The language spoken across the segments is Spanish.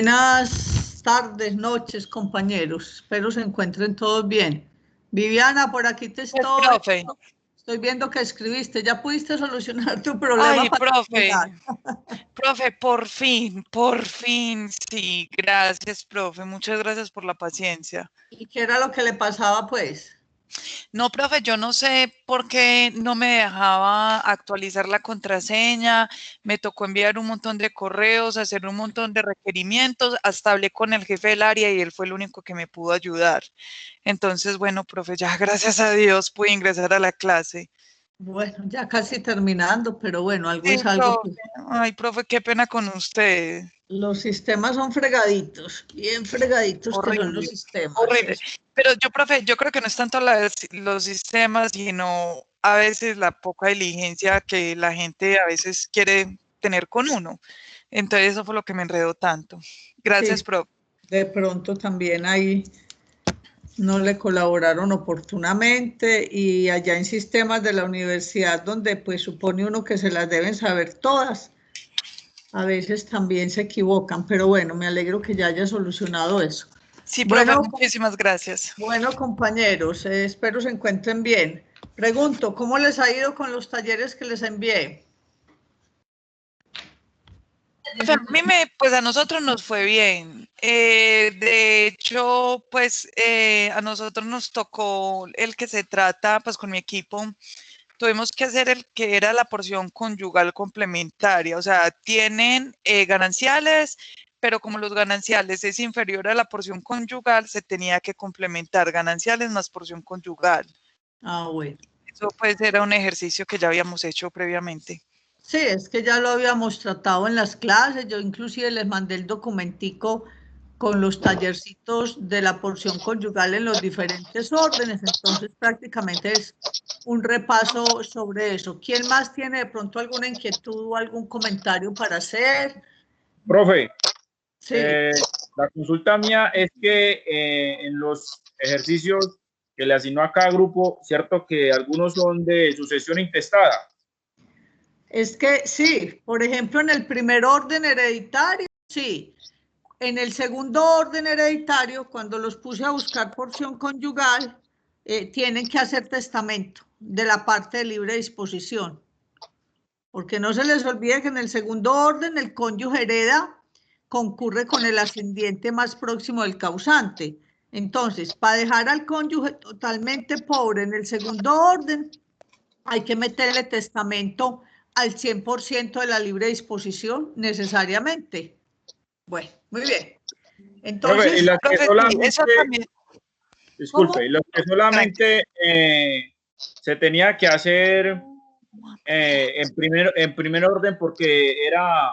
Buenas tardes, noches, compañeros. Espero se encuentren todos bien. Viviana, por aquí te Pues, estoy. profe. Estoy viendo que escribiste. ¿Ya pudiste solucionar tu problema Ay, para profe. terminar? Profe, por fin, sí. Gracias, profe. Muchas gracias por la paciencia. ¿Y qué era lo que le pasaba, pues? No, profe, yo no sé por qué no me dejaba actualizar la contraseña. Me tocó enviar un montón de correos, hacer un montón de requerimientos. Hasta hablé con el jefe del área y él fue el único que me pudo ayudar. Entonces, bueno, profe, ya gracias a Dios pude ingresar a la clase. Bueno, ya casi terminando, pero bueno, algo Sí, es algo. profe. Ay, profe, qué pena con usted. Los sistemas son fregaditos, bien fregaditos que son los Horrible, sistemas. horrible. Pero yo, profe, yo creo que no es tanto los sistemas, sino a veces la poca diligencia que la gente a veces quiere tener con uno. Entonces eso fue lo que me enredó tanto. Gracias, Sí, profe. de pronto también ahí no le colaboraron oportunamente y allá en sistemas de la universidad donde pues supone uno que se las deben saber todas, a veces también se equivocan, pero bueno, me alegro que ya haya solucionado eso. Sí, profe, Bueno, muchísimas gracias. bueno compañeros, espero se encuentren bien. Pregunto, ¿cómo les ha ido con los talleres que les envié? Profe, pues a nosotros nos fue bien. De hecho, pues a nosotros nos tocó el que se trata, pues con mi equipo, tuvimos que hacer el que era la porción conyugal complementaria, o sea, tienen gananciales, pero como los gananciales es inferior a la porción conyugal, se tenía que complementar gananciales más porción conyugal. Ah, bueno. Eso pues era un ejercicio que ya habíamos hecho previamente. Sí, es que ya lo habíamos tratado en las clases, yo inclusive les mandé el documentico con los tallercitos de la porción conyugal en los diferentes órdenes, entonces prácticamente es un repaso sobre eso. ¿Quién más tiene de pronto alguna inquietud o algún comentario para hacer? Profe, Sí, la consulta mía es que en los ejercicios que le asignó a cada grupo, cierto que algunos son de sucesión intestada. es que sí, por ejemplo, en el primer orden hereditario, sí. En el segundo orden hereditario, cuando los puse a buscar porción conyugal, tienen que hacer testamento de la parte de libre disposición, porque no se les olvide que en el segundo orden el cónyuge hereda, concurre con el ascendiente más próximo del causante. Entonces, para dejar al cónyuge totalmente pobre en el segundo orden, hay que meterle testamento al 100% de la libre disposición necesariamente. Bueno, muy bien. Profe, y Entonces, las que Profe, sí, eso solamente, también. ¿cómo? disculpe, y los que solamente se tenía que hacer en primer orden porque era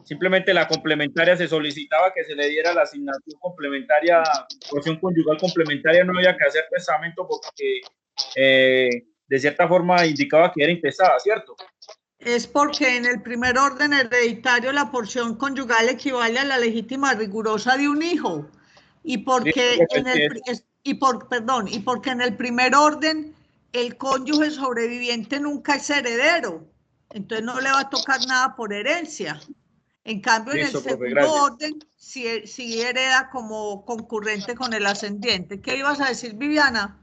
simplemente la complementaria, se solicitaba que se le diera la asignación complementaria, porción conyugal complementaria, no había que hacer testamento porque de cierta forma indicaba que era intestada, ¿cierto? Es porque en el primer orden hereditario la porción conyugal equivale a la legítima rigurosa de un hijo y porque Listo, en el perdón, y porque en el primer orden el cónyuge sobreviviente nunca es heredero, entonces no le va a tocar nada por herencia. En cambio, en el listo, profe, segundo gracias. orden sí hereda como concurrente con el ascendiente. ¿Qué ibas a decir, Viviana?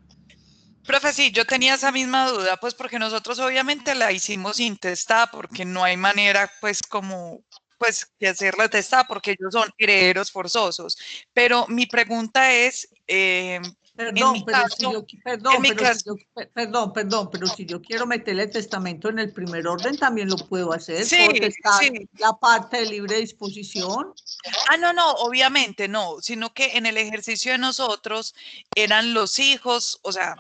Profe, sí, yo tenía esa misma duda, pues porque nosotros obviamente la hicimos intestada, porque no hay manera, pues, como, pues, de hacerla testada, porque ellos son herederos forzosos. Pero mi pregunta es, en mi Perdón, pero si caso, yo, en perdón, mi pero si caso, yo, perdón, pero si yo quiero meterle testamento en el primer orden, también lo puedo hacer. sí, Puedo testar sí, la parte de libre disposición. ah, no, no, obviamente no, sino que en el ejercicio de nosotros eran los hijos, o sea,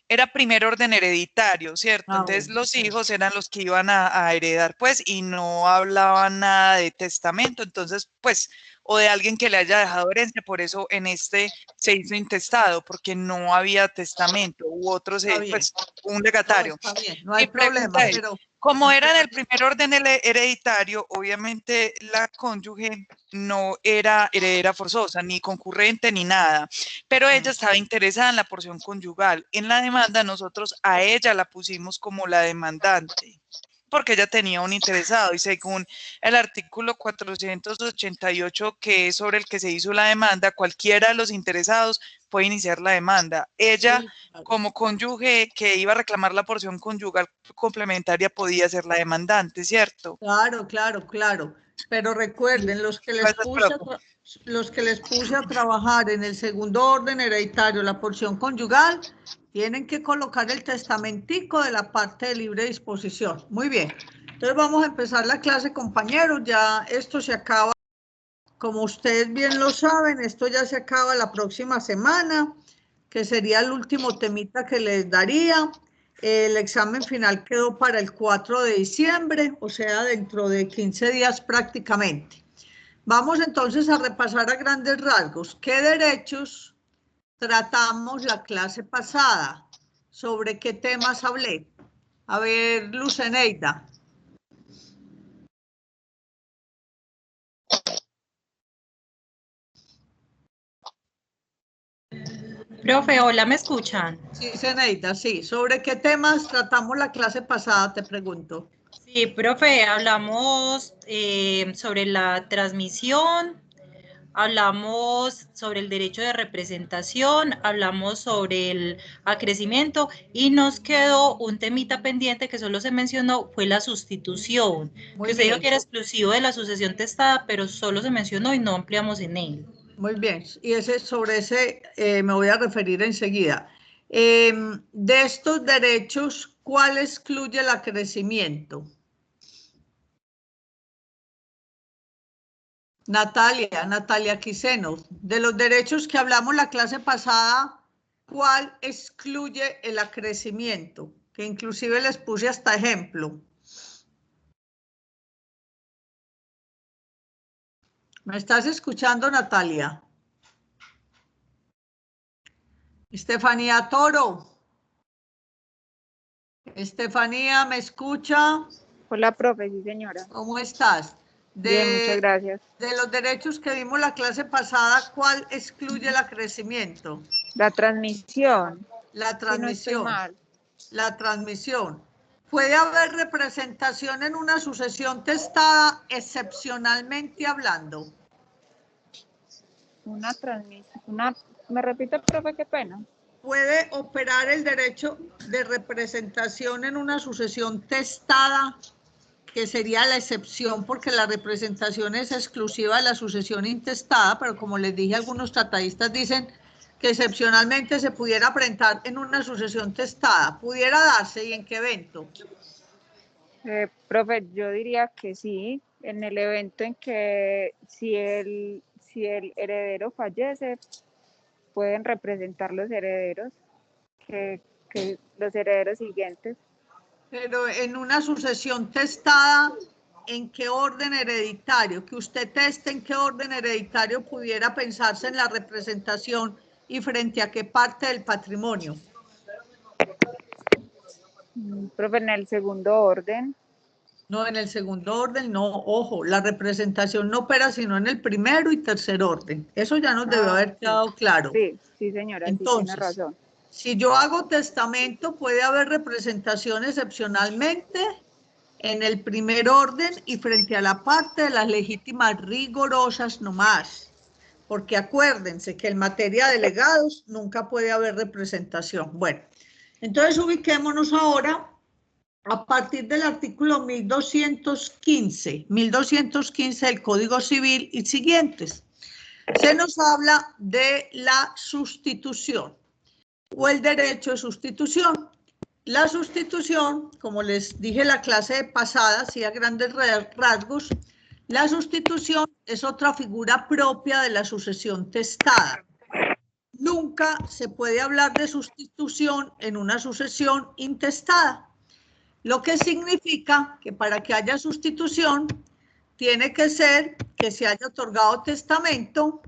era primer orden hereditario, ¿cierto? Ah, Entonces bueno, los sí. hijos eran los que iban a heredar, pues, y no hablaban nada de testamento, entonces, pues, o de alguien que le haya dejado herencia, por eso en este se hizo intestado, porque no había testamento, u otros, Está bien. pues, un No, legatario. está bien, no hay Mi problema, pregunta es, pero como era en el primer orden hereditario, obviamente la cónyuge no era heredera forzosa, ni concurrente, ni nada, pero ella estaba interesada en la porción conyugal. En la demanda nosotros a ella la pusimos como la demandante, porque ella tenía un interesado y según el artículo 488, que es sobre el que se hizo la demanda, cualquiera de los interesados puede iniciar la demanda. Ella, Sí, claro. como cónyuge que iba a reclamar la porción conyugal complementaria, podía ser la demandante, ¿cierto? Claro, claro, claro. Pero recuerden, los que les puse a trabajar en el segundo orden hereditario, la porción conyugal, tienen que colocar el testamentico de la parte de libre disposición. Muy bien. Entonces vamos a empezar la clase, compañeros. Ya esto se acaba. Como ustedes bien lo saben, esto ya se acaba la próxima semana, que sería el último temita que les daría. El examen final quedó para el 4 de diciembre, o sea, dentro de 15 días prácticamente. Vamos entonces a repasar a grandes rasgos. ¿Qué derechos tratamos la clase pasada? ¿Sobre qué temas hablé? A ver, Luceneida. Profe, hola, ¿me escuchan? Sí, Zeneida, sí. ¿Sobre qué temas tratamos la clase pasada, te pregunto? Sí, profe, hablamos sobre la transmisión, hablamos sobre el derecho de representación, hablamos sobre el acrecimiento y nos quedó un temita pendiente que solo se mencionó, fue la sustitución, Muy que usted dijo bien. que era exclusivo de la sucesión testada, pero solo se mencionó y no ampliamos en él. Muy bien, y sobre ese me voy a referir enseguida. De estos derechos, ¿cuál excluye el acrecimiento? Natalia Quiseno, de los derechos que hablamos la clase pasada, ¿cuál excluye el acrecimiento? Que inclusive les puse hasta ejemplo. ¿Me estás escuchando, Natalia? Estefanía Toro. Estefanía, ¿me escucha? Hola, profe, sí, señora. ¿Cómo estás? Bien, muchas gracias. De los derechos que vimos la clase pasada, ¿cuál excluye el acrecimiento? La transmisión, La si no estoy transmisión. mal. La transmisión. ¿Puede haber representación en una sucesión testada, excepcionalmente hablando? Una transmisión, ¿me repite, profe, qué pena? ¿Puede operar el derecho de representación en una sucesión testada, que sería la excepción porque la representación es exclusiva de la sucesión intestada, pero como les dije, algunos tratadistas dicen que excepcionalmente se pudiera presentar en una sucesión testada? ¿Pudiera darse y en qué evento? Profe, yo diría que sí, en el evento en que si el heredero fallece, pueden representar los herederos, que los herederos siguientes. Pero en una sucesión testada, ¿en qué orden hereditario? Que usted teste en qué orden hereditario pudiera pensarse en la representación y frente a qué parte del patrimonio. Profe, en el segundo orden. No, en el segundo orden, no, ojo, la representación no opera sino en el primero y tercer orden. Eso ya nos debe haber quedado claro. Sí, sí, señora, entonces, sí tiene razón. Si yo hago testamento, puede haber representación excepcionalmente en el primer orden y frente a la parte de las legítimas rigorosas nomás. Porque acuérdense que en materia de legados nunca puede haber representación. Bueno, entonces ubiquémonos ahora a partir del artículo 1215 del Código Civil y siguientes. Se nos habla de la sustitución o el derecho de sustitución. La sustitución, como les dije en la clase pasada, así a grandes rasgos, la sustitución es otra figura propia de la sucesión testada. Nunca se puede hablar de sustitución en una sucesión intestada, lo que significa que para que haya sustitución tiene que ser que se haya otorgado testamento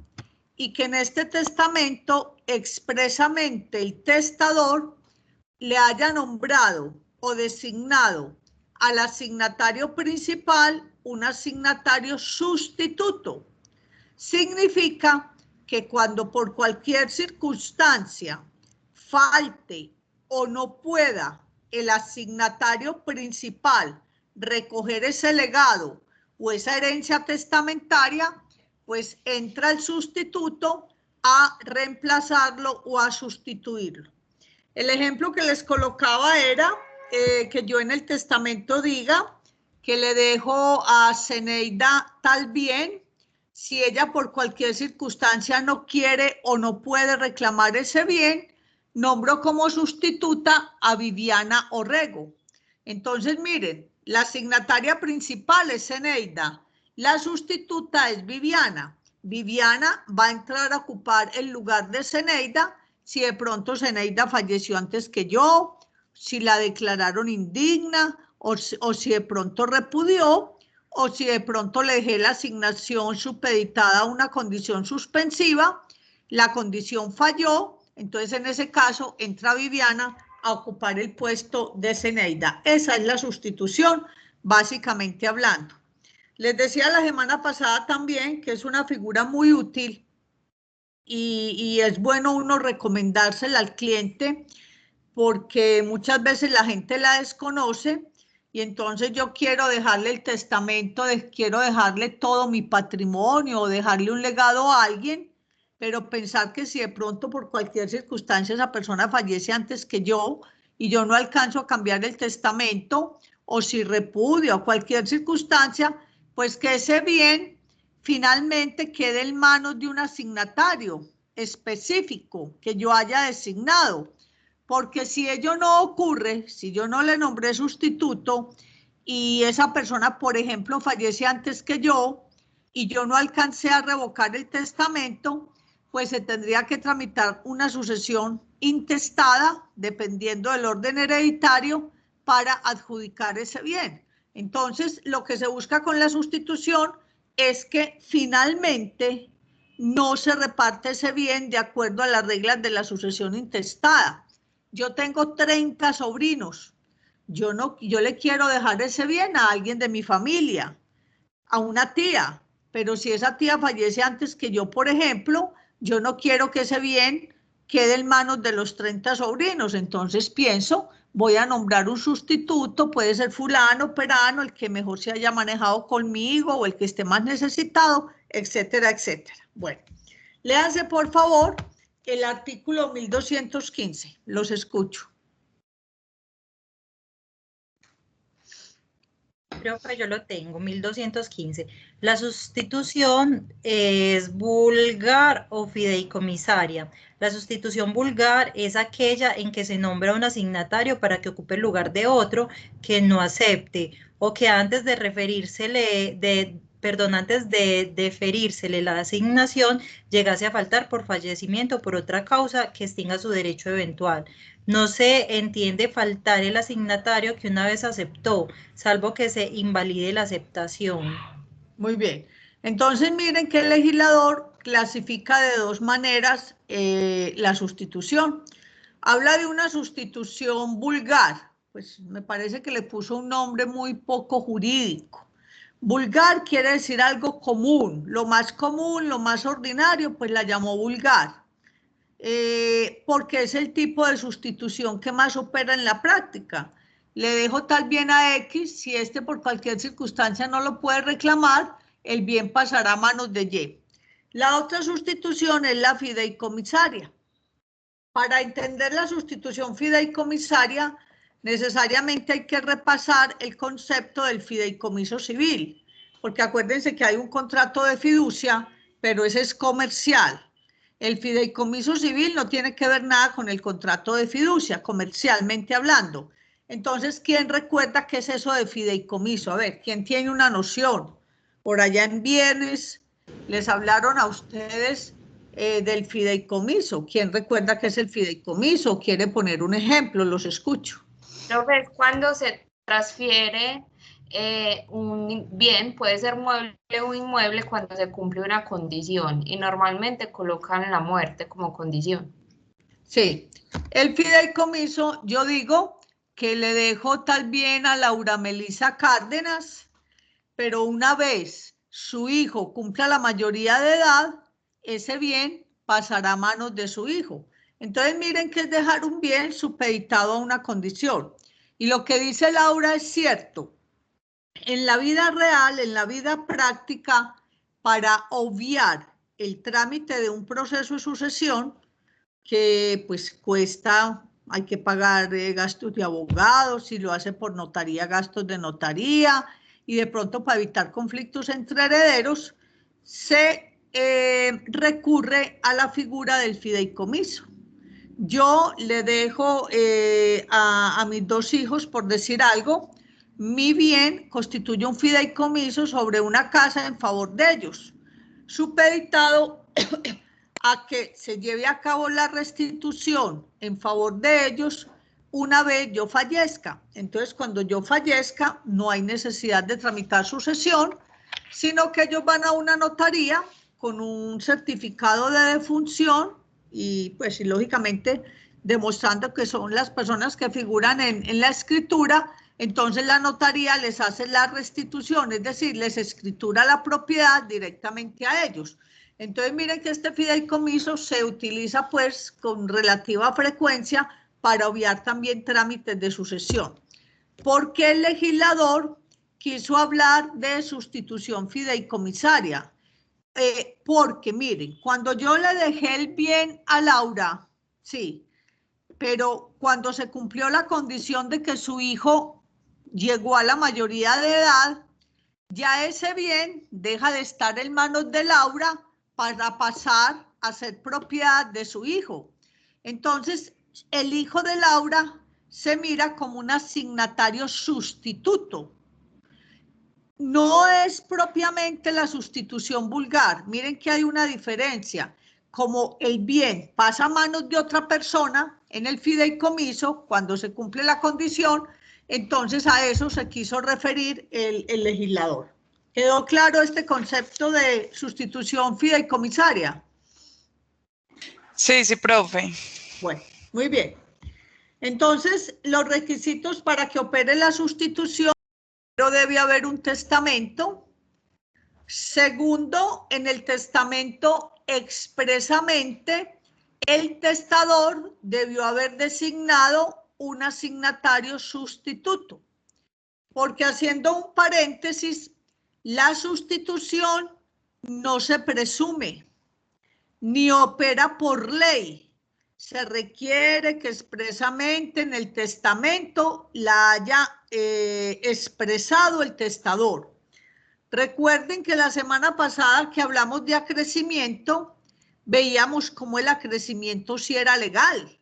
y que en este testamento expresamente el testador le haya nombrado o designado al asignatario principal un asignatario sustituto. Significa que cuando por cualquier circunstancia falte o no pueda el asignatario principal recoger ese legado o esa herencia testamentaria, pues entra el sustituto a reemplazarlo o a sustituirlo. El ejemplo que les colocaba era que yo en el testamento diga que le dejo a Zeneida tal bien. Si ella por cualquier circunstancia no quiere o no puede reclamar ese bien, nombro como sustituta a Viviana Orrego. Entonces, miren, la signataria principal es Zeneida, la sustituta es Viviana. Viviana va a entrar a ocupar el lugar de Zeneida si de pronto Zeneida falleció antes que yo, si la declararon indigna o si de pronto repudió, o si de pronto le dejé la asignación supeditada a una condición suspensiva, la condición falló, entonces en ese caso entra Viviana a ocupar el puesto de Zeneida. Esa es la sustitución, básicamente hablando. Les decía la semana pasada también que es una figura muy útil y es bueno uno recomendársela al cliente porque muchas veces la gente la desconoce y entonces yo quiero dejarle el testamento, quiero dejarle todo mi patrimonio o dejarle un legado a alguien, pero pensar que si de pronto por cualquier circunstancia esa persona fallece antes que yo y yo no alcanzo a cambiar el testamento o si repudio o cualquier circunstancia, pues que ese bien finalmente quede en manos de un asignatario específico que yo haya designado. Porque si ello no ocurre, si yo no le nombré sustituto y esa persona, por ejemplo, fallece antes que yo y yo no alcancé a revocar el testamento, pues se tendría que tramitar una sucesión intestada, dependiendo del orden hereditario, para adjudicar ese bien. Entonces, lo que se busca con la sustitución es que finalmente no se reparte ese bien de acuerdo a las reglas de la sucesión intestada. Yo tengo 30 sobrinos. Yo le quiero dejar ese bien a alguien de mi familia, a una tía, pero si esa tía fallece antes que yo, por ejemplo, yo no quiero que ese bien quede en manos de los 30 sobrinos. Entonces pienso, voy a nombrar un sustituto, puede ser fulano, perano, el que mejor se haya manejado conmigo o el que esté más necesitado, etcétera, etcétera. Bueno, léanse por favor el artículo 1215, los escucho. Creo que yo lo tengo, 1215. La sustitución es vulgar o fideicomisaria. La sustitución vulgar es aquella en que se nombra un asignatario para que ocupe el lugar de otro que no acepte o que antes de deferírsele la asignación llegase a faltar por fallecimiento o por otra causa que extinga su derecho eventual. No se entiende faltar el asignatario que una vez aceptó, salvo que se invalide la aceptación. Muy bien. Entonces, miren que el legislador clasifica de dos maneras la sustitución. Habla de una sustitución vulgar, pues me parece que le puso un nombre muy poco jurídico. Vulgar quiere decir algo común, lo más ordinario, pues la llamó vulgar. Porque es el tipo de sustitución que más opera en la práctica. Le dejo tal bien a X, si este por cualquier circunstancia no lo puede reclamar, el bien pasará a manos de Y. La otra sustitución es la fideicomisaria. Para entender la sustitución fideicomisaria, necesariamente hay que repasar el concepto del fideicomiso civil, porque acuérdense que hay un contrato de fiducia, pero ese es comercial. El fideicomiso civil no tiene que ver nada con el contrato de fiducia, comercialmente hablando. Entonces, ¿quién recuerda qué es eso de fideicomiso? A ver, ¿quién tiene una noción? Por allá en bienes, les hablaron a ustedes del fideicomiso. ¿Quién recuerda qué es el fideicomiso? ¿Quiere poner un ejemplo? Los escucho. Profe, es cuando se transfiere un bien, puede ser mueble o inmueble, cuando se cumple una condición y normalmente colocan la muerte como condición. Sí, el fideicomiso, yo digo que le dejo tal bien a Laura Melisa Cárdenas, pero una vez su hijo cumpla la mayoría de edad, ese bien pasará a manos de su hijo. Entonces miren que es dejar un bien supeditado a una condición. Y lo que dice Laura es cierto. en la vida real, en la vida práctica, para obviar el trámite de un proceso de sucesión que pues cuesta, hay que pagar gastos de abogados, si lo hace por notaría, gastos de notaría, y de pronto para evitar conflictos entre herederos, se recurre a la figura del fideicomiso. Yo le dejo a mis 2 hijos, por decir algo, mi bien constituye un fideicomiso sobre una casa en favor de ellos, supeditado a que se lleve a cabo la restitución en favor de ellos una vez yo fallezca. Entonces, cuando yo fallezca, no hay necesidad de tramitar sucesión, sino que ellos van a una notaría con un certificado de defunción y pues y lógicamente demostrando que son las personas que figuran en la escritura. Entonces la notaría les hace la restitución, es decir, les escritura la propiedad directamente a ellos. Entonces miren que este fideicomiso se utiliza pues con relativa frecuencia para obviar también trámites de sucesión. ¿Por qué el legislador quiso hablar de sustitución fideicomisaria? Porque miren, cuando yo le dejé el bien a Laura, sí, pero cuando se cumplió la condición de que su hijo llegó a la mayoría de edad, ya ese bien deja de estar en manos de Laura para pasar a ser propiedad de su hijo. Entonces, el hijo de Laura se mira como un asignatario sustituto. No es propiamente la sustitución vulgar. Miren que hay una diferencia. Como el bien pasa a manos de otra persona en el fideicomiso, cuando se cumple la condición, entonces a eso se quiso referir el legislador. ¿Quedó claro este concepto de sustitución fideicomisaria? Sí, sí, profe. Bueno, muy bien. Entonces, los requisitos para que opere la sustitución: primero, debe haber un testamento. Segundo, en el testamento expresamente el testador debió haber designado un asignatario sustituto, porque haciendo un paréntesis, la sustitución no se presume ni opera por ley. Se requiere que expresamente en el testamento la haya expresado el testador. Recuerden que la semana pasada que hablamos de acrecimiento, veíamos cómo el acrecimiento sí era legal.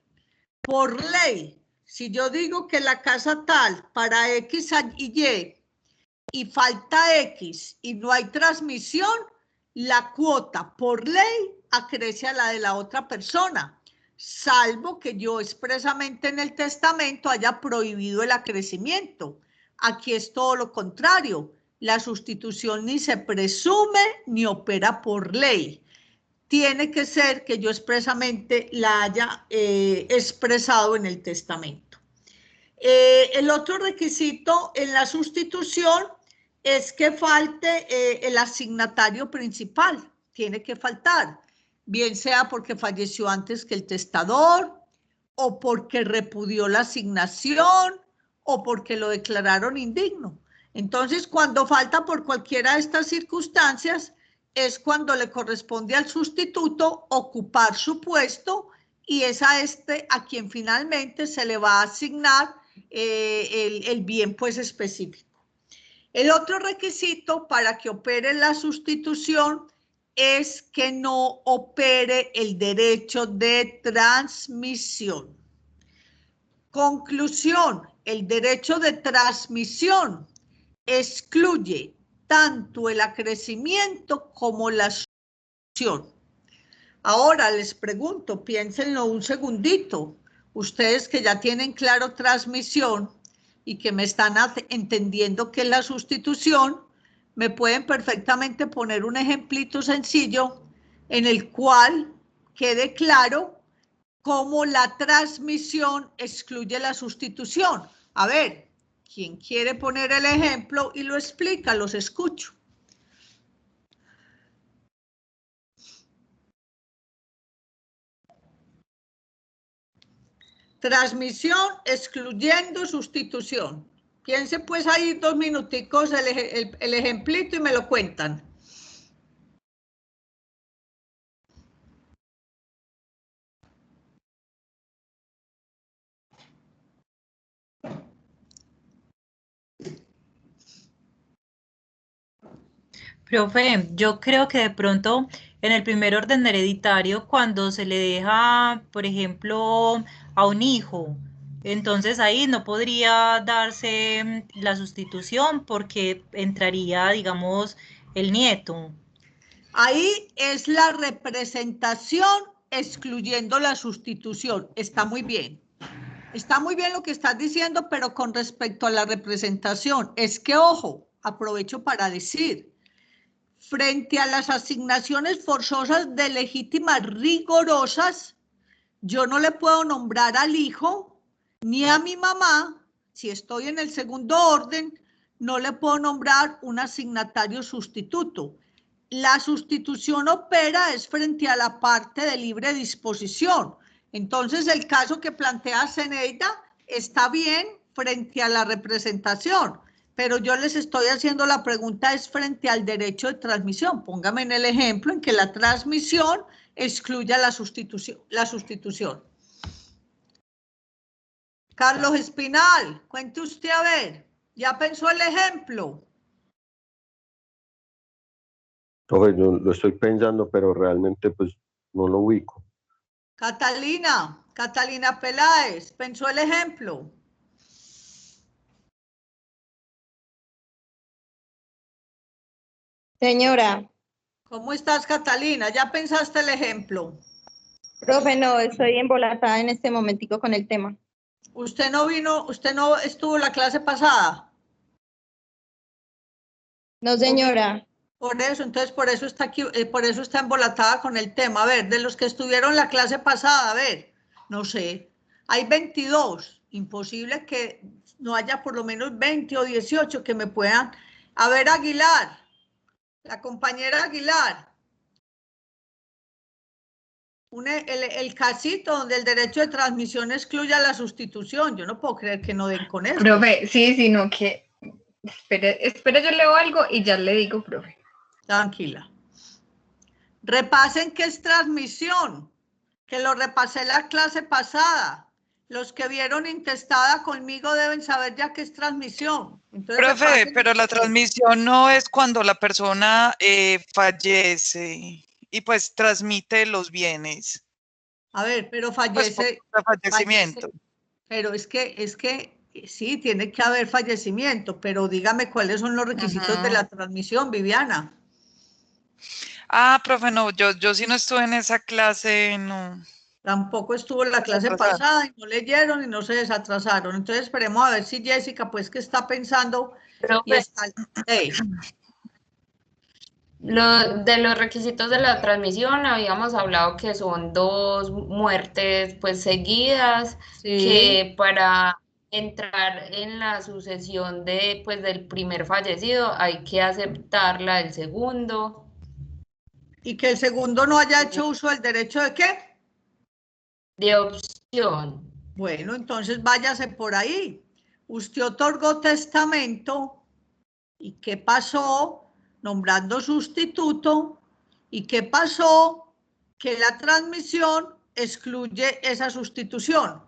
Por ley, si yo digo que la casa tal para X y Y falta X y no hay transmisión, la cuota por ley acrece a la de la otra persona, salvo que yo expresamente en el testamento haya prohibido el acrecimiento. Aquí es todo lo contrario. La sustitución ni se presume ni opera por ley. Tiene que ser que yo expresamente la haya expresado en el testamento. El otro requisito en la sustitución es que falte el asignatario principal. Tiene que faltar, bien sea porque falleció antes que el testador, o porque repudió la asignación, o porque lo declararon indigno. Entonces, cuando falta por cualquiera de estas circunstancias, es cuando le corresponde al sustituto ocupar su puesto y es a quien finalmente se le va a asignar el bien pues específico. El otro requisito para que opere la sustitución es que no opere el derecho de transmisión. Conclusión: el derecho de transmisión excluye tanto el acrecimiento como la sucesión. Ahora les pregunto, piénsenlo un segundito, ustedes que ya tienen claro transmisión y que me están entendiendo qué es la sustitución, me pueden perfectamente poner un ejemplito sencillo en el cual quede claro cómo la transmisión excluye la sustitución. A ver, ¿quién quiere poner el ejemplo y lo explica? Los escucho. Transmisión excluyendo sustitución. Piense pues ahí 2 minuticos el ejemplito y me lo cuentan. Profe, yo creo que de pronto en el primer orden hereditario, cuando se le deja, por ejemplo, a un hijo, entonces ahí no podría darse la sustitución porque entraría, digamos, el nieto. Ahí es la representación excluyendo la sustitución. Está muy bien. Está muy bien lo que estás diciendo, pero con respecto a la representación, es que, ojo, aprovecho para decir, frente a las asignaciones forzosas de legítimas rigorosas, yo no le puedo nombrar al hijo ni a mi mamá, si estoy en el segundo orden, no le puedo nombrar un asignatario sustituto. La sustitución opera es frente a la parte de libre disposición. Entonces, el caso que plantea Zeneida está bien frente a la representación, pero yo les estoy haciendo la pregunta es frente al derecho de transmisión. Póngame en el ejemplo en que la transmisión excluya la sustitución. Carlos Espinal, cuente usted a ver, ¿ya pensó el ejemplo? Profe, yo lo estoy pensando, pero realmente pues no lo ubico. Catalina Peláez, ¿pensó el ejemplo? Señora, ¿Cómo estás, Catalina? ¿Ya pensaste el ejemplo? profe, no, estoy embolatada en este momentico con el tema. ¿Usted no estuvo la clase pasada? No, señora. Por eso, entonces por eso está aquí, por eso está embolatada con el tema. A ver, de los que estuvieron la clase pasada, a ver, no sé, hay 22, imposible que no haya por lo menos 20 o 18 que me puedan. A ver, Aguilar, la compañera Aguilar. El casito donde el derecho de transmisión excluya la sustitución. Yo no puedo creer que no den con eso. Profe, sí, sino que, espere, yo leo algo y ya le digo, profe. Tranquila. Repasen qué es transmisión, que lo repasé la clase pasada. Los que vieron intestada conmigo deben saber ya qué es transmisión. Entonces, profe, pero la transmisión no es cuando la persona fallece y pues transmite los bienes. A ver, pero Pues por fallecimiento. Pero es que sí, tiene que haber fallecimiento, pero dígame cuáles son los requisitos de la transmisión, Viviana. Ah, profe, no, yo sí no estuve en esa clase, no. Tampoco estuvo en la clase pasada y no leyeron y no se desatrasaron. Entonces esperemos a ver si Jessica, pues, que está pensando y está... Hey. De los requisitos de la transmisión habíamos hablado que son 2 muertes pues seguidas, Sí. que para entrar en la sucesión de pues del primer fallecido hay que aceptarla del segundo. Y que el segundo no haya hecho uso del derecho de ¿qué? De opción. Bueno, entonces váyase por ahí. Usted otorgó testamento y ¿qué pasó? Nombrando sustituto. ¿Y qué pasó? Que la transmisión excluye esa sustitución.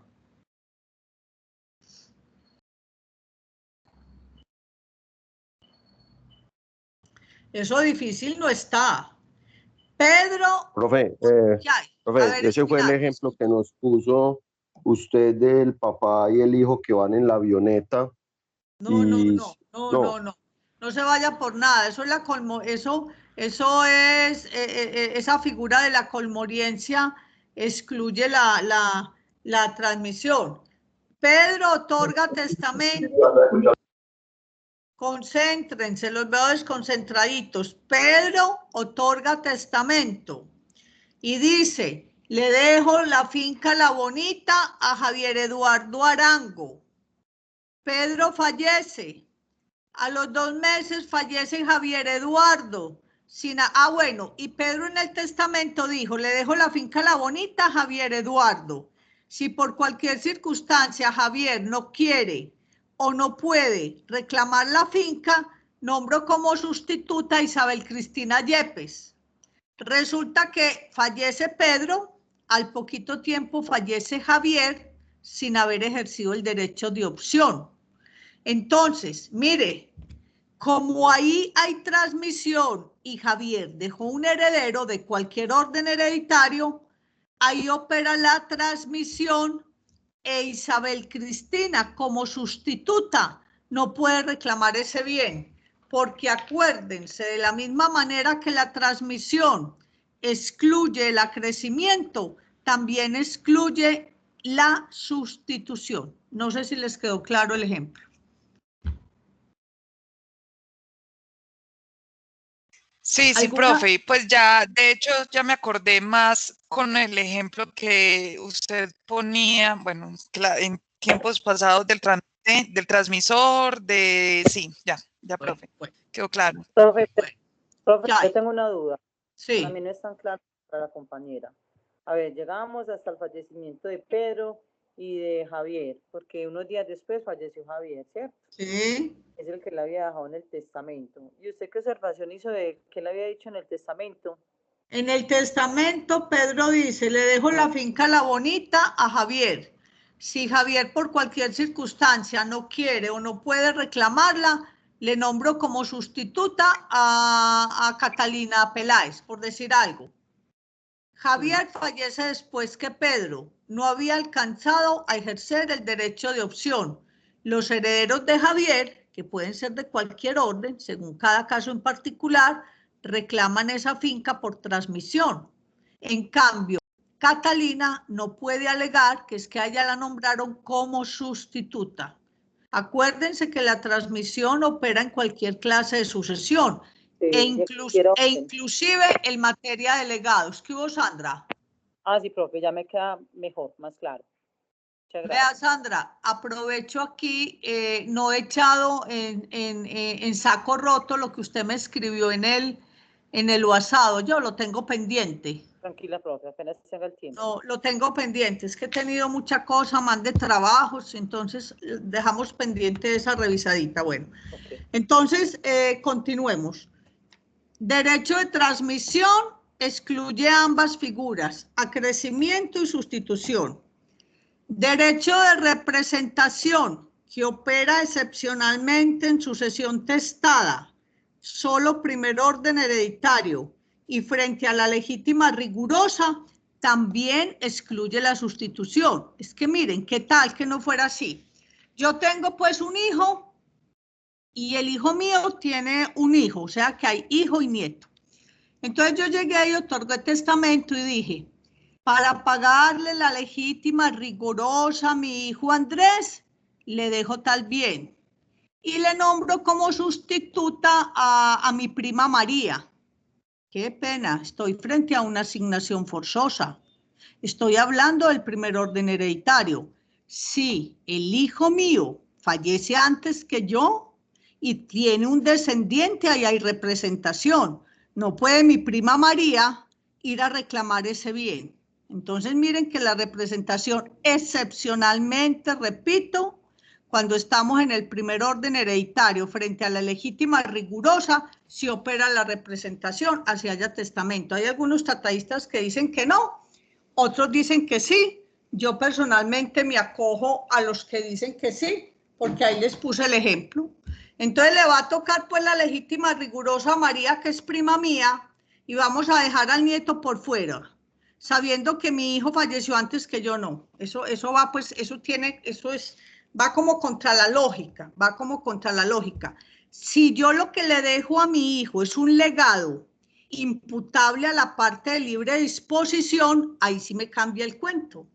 Eso difícil no está. Pedro. Profe, ver, ese fue el ejemplo que nos puso usted del papá y el hijo que van en la avioneta. No se vaya por nada. Eso es esa figura de la colmoriencia excluye la transmisión. Pedro otorga testamento. Concéntrense, los veo desconcentraditos. Pedro otorga testamento y dice, le dejo la finca La Bonita a Javier Eduardo Arango. Pedro fallece. A los 2 meses fallece Javier Eduardo. Bueno, y Pedro en el testamento dijo, le dejo la finca La Bonita a Javier Eduardo. Si por cualquier circunstancia Javier no quiere o no puede reclamar la finca, nombro como sustituta a Isabel Cristina Yepes. Resulta que fallece Pedro, al poquito tiempo fallece Javier sin haber ejercido el derecho de opción. Entonces, mire, como ahí hay transmisión y Javier dejó un heredero de cualquier orden hereditario, ahí opera la transmisión e Isabel Cristina como sustituta no puede reclamar ese bien, porque acuérdense, de la misma manera que la transmisión excluye el acrecimiento, también excluye la sustitución. No sé si les quedó claro el ejemplo. Sí, sí, profe. Pues ya, de hecho, ya me acordé más con el ejemplo que usted ponía, bueno, en tiempos pasados del transmisor, sí, ya, profe, quedó claro. Profe, yo tengo una duda. Sí. Para mí no es tan claro para la compañera. A ver, llegamos hasta el fallecimiento de Pedro y de Javier, porque unos días después falleció Javier, ¿cierto? Sí. Es el que le había dejado en el testamento. ¿Y usted qué observación hizo de qué le había dicho en el testamento? En el testamento, Pedro dice, le dejo la finca La Bonita a Javier. Si Javier por cualquier circunstancia no quiere o no puede reclamarla, le nombro como sustituta a Catalina Peláez, por decir algo. Javier fallece después que Pedro no había alcanzado a ejercer el derecho de opción. Los herederos de Javier, que pueden ser de cualquier orden, según cada caso en particular, reclaman esa finca por transmisión. En cambio, Catalina no puede alegar que es que a ella la nombraron como sustituta. Acuérdense que la transmisión opera en cualquier clase de sucesión. Sí, inclusive en materia de legados. ¿Qué hubo, Sandra? Ah, sí, profe, ya me queda mejor, más claro. Vea, Sandra, aprovecho aquí, no he echado en saco roto lo que usted me escribió en el WhatsApp. Yo lo tengo pendiente. Tranquila, profe, apenas tenga el tiempo. No, lo tengo pendiente. Es que he tenido mucha cosa, más de trabajos, entonces dejamos pendiente esa revisadita. Bueno, entonces continuemos. Derecho de transmisión excluye ambas figuras, acrecimiento y sustitución. Derecho de representación, que opera excepcionalmente en sucesión testada, solo primer orden hereditario, y frente a la legítima rigurosa, también excluye la sustitución. Es que miren, ¿qué tal que no fuera así? Yo tengo pues un hijo, y el hijo mío tiene un hijo, o sea que hay hijo y nieto. Entonces yo llegué y otorgué testamento y dije, para pagarle la legítima, rigurosa a mi hijo Andrés, le dejo tal bien. Y le nombro como sustituta a mi prima María. Qué pena, estoy frente a una asignación forzosa. Estoy hablando del primer orden hereditario. Si el hijo mío fallece antes que yo, y tiene un descendiente, ahí hay representación. No puede mi prima María ir a reclamar ese bien. Entonces miren que la representación excepcionalmente, repito, cuando estamos en el primer orden hereditario frente a la legítima rigurosa, se opera la representación hacia haya testamento. Hay algunos tratadistas que dicen que no, otros dicen que sí. Yo personalmente me acojo a los que dicen que sí, porque ahí les puse el ejemplo. Entonces le va a tocar pues la legítima rigurosa a María, que es prima mía, y vamos a dejar al nieto por fuera, sabiendo que mi hijo falleció antes que yo. No. Eso va pues, va como contra la lógica, Si yo lo que le dejo a mi hijo es un legado imputable a la parte de libre disposición, ahí sí me cambia el cuento,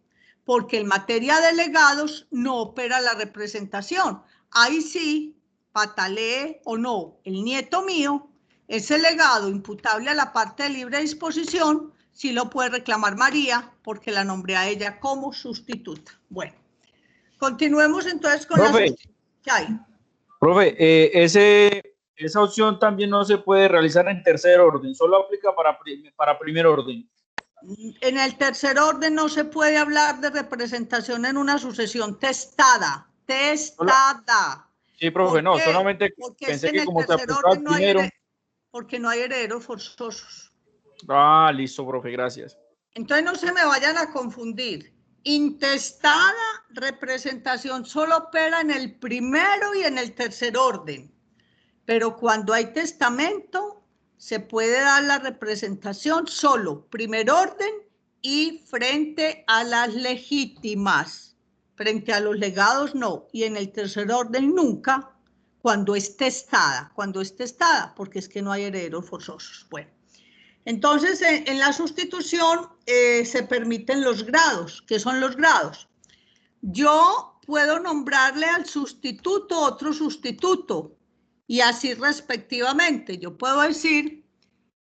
porque en materia de legados no opera la representación. Ahí sí, patalee o no, el nieto mío, ese legado imputable a la parte de libre disposición, sí lo puede reclamar María, porque la nombré a ella como sustituta. Bueno, continuemos entonces con profe, la sustitución. ¿Qué hay? Profe, esa opción también no se puede realizar en tercer orden, solo aplica para primer orden. En el tercer orden no se puede hablar de representación en una sucesión testada. testada. Sí, profe, ¿Por no, qué? solamente Porque pensé en que el como se tercer aplicaba orden no hay primero. porque no hay herederos forzosos. Ah, listo, profe, gracias. Entonces no se me vayan a confundir. Intestada representación solo opera en el primero y en el tercer orden. Pero cuando hay testamento, se puede dar la representación solo primer orden y frente a las legítimas. Frente a los legados no. Y en el tercer orden nunca, cuando es testada. Cuando es testada, porque es que no hay herederos forzosos. Bueno. Entonces, en la sustitución se permiten los grados. ¿Qué son los grados? Yo puedo nombrarle al sustituto otro sustituto y así respectivamente. Yo puedo decir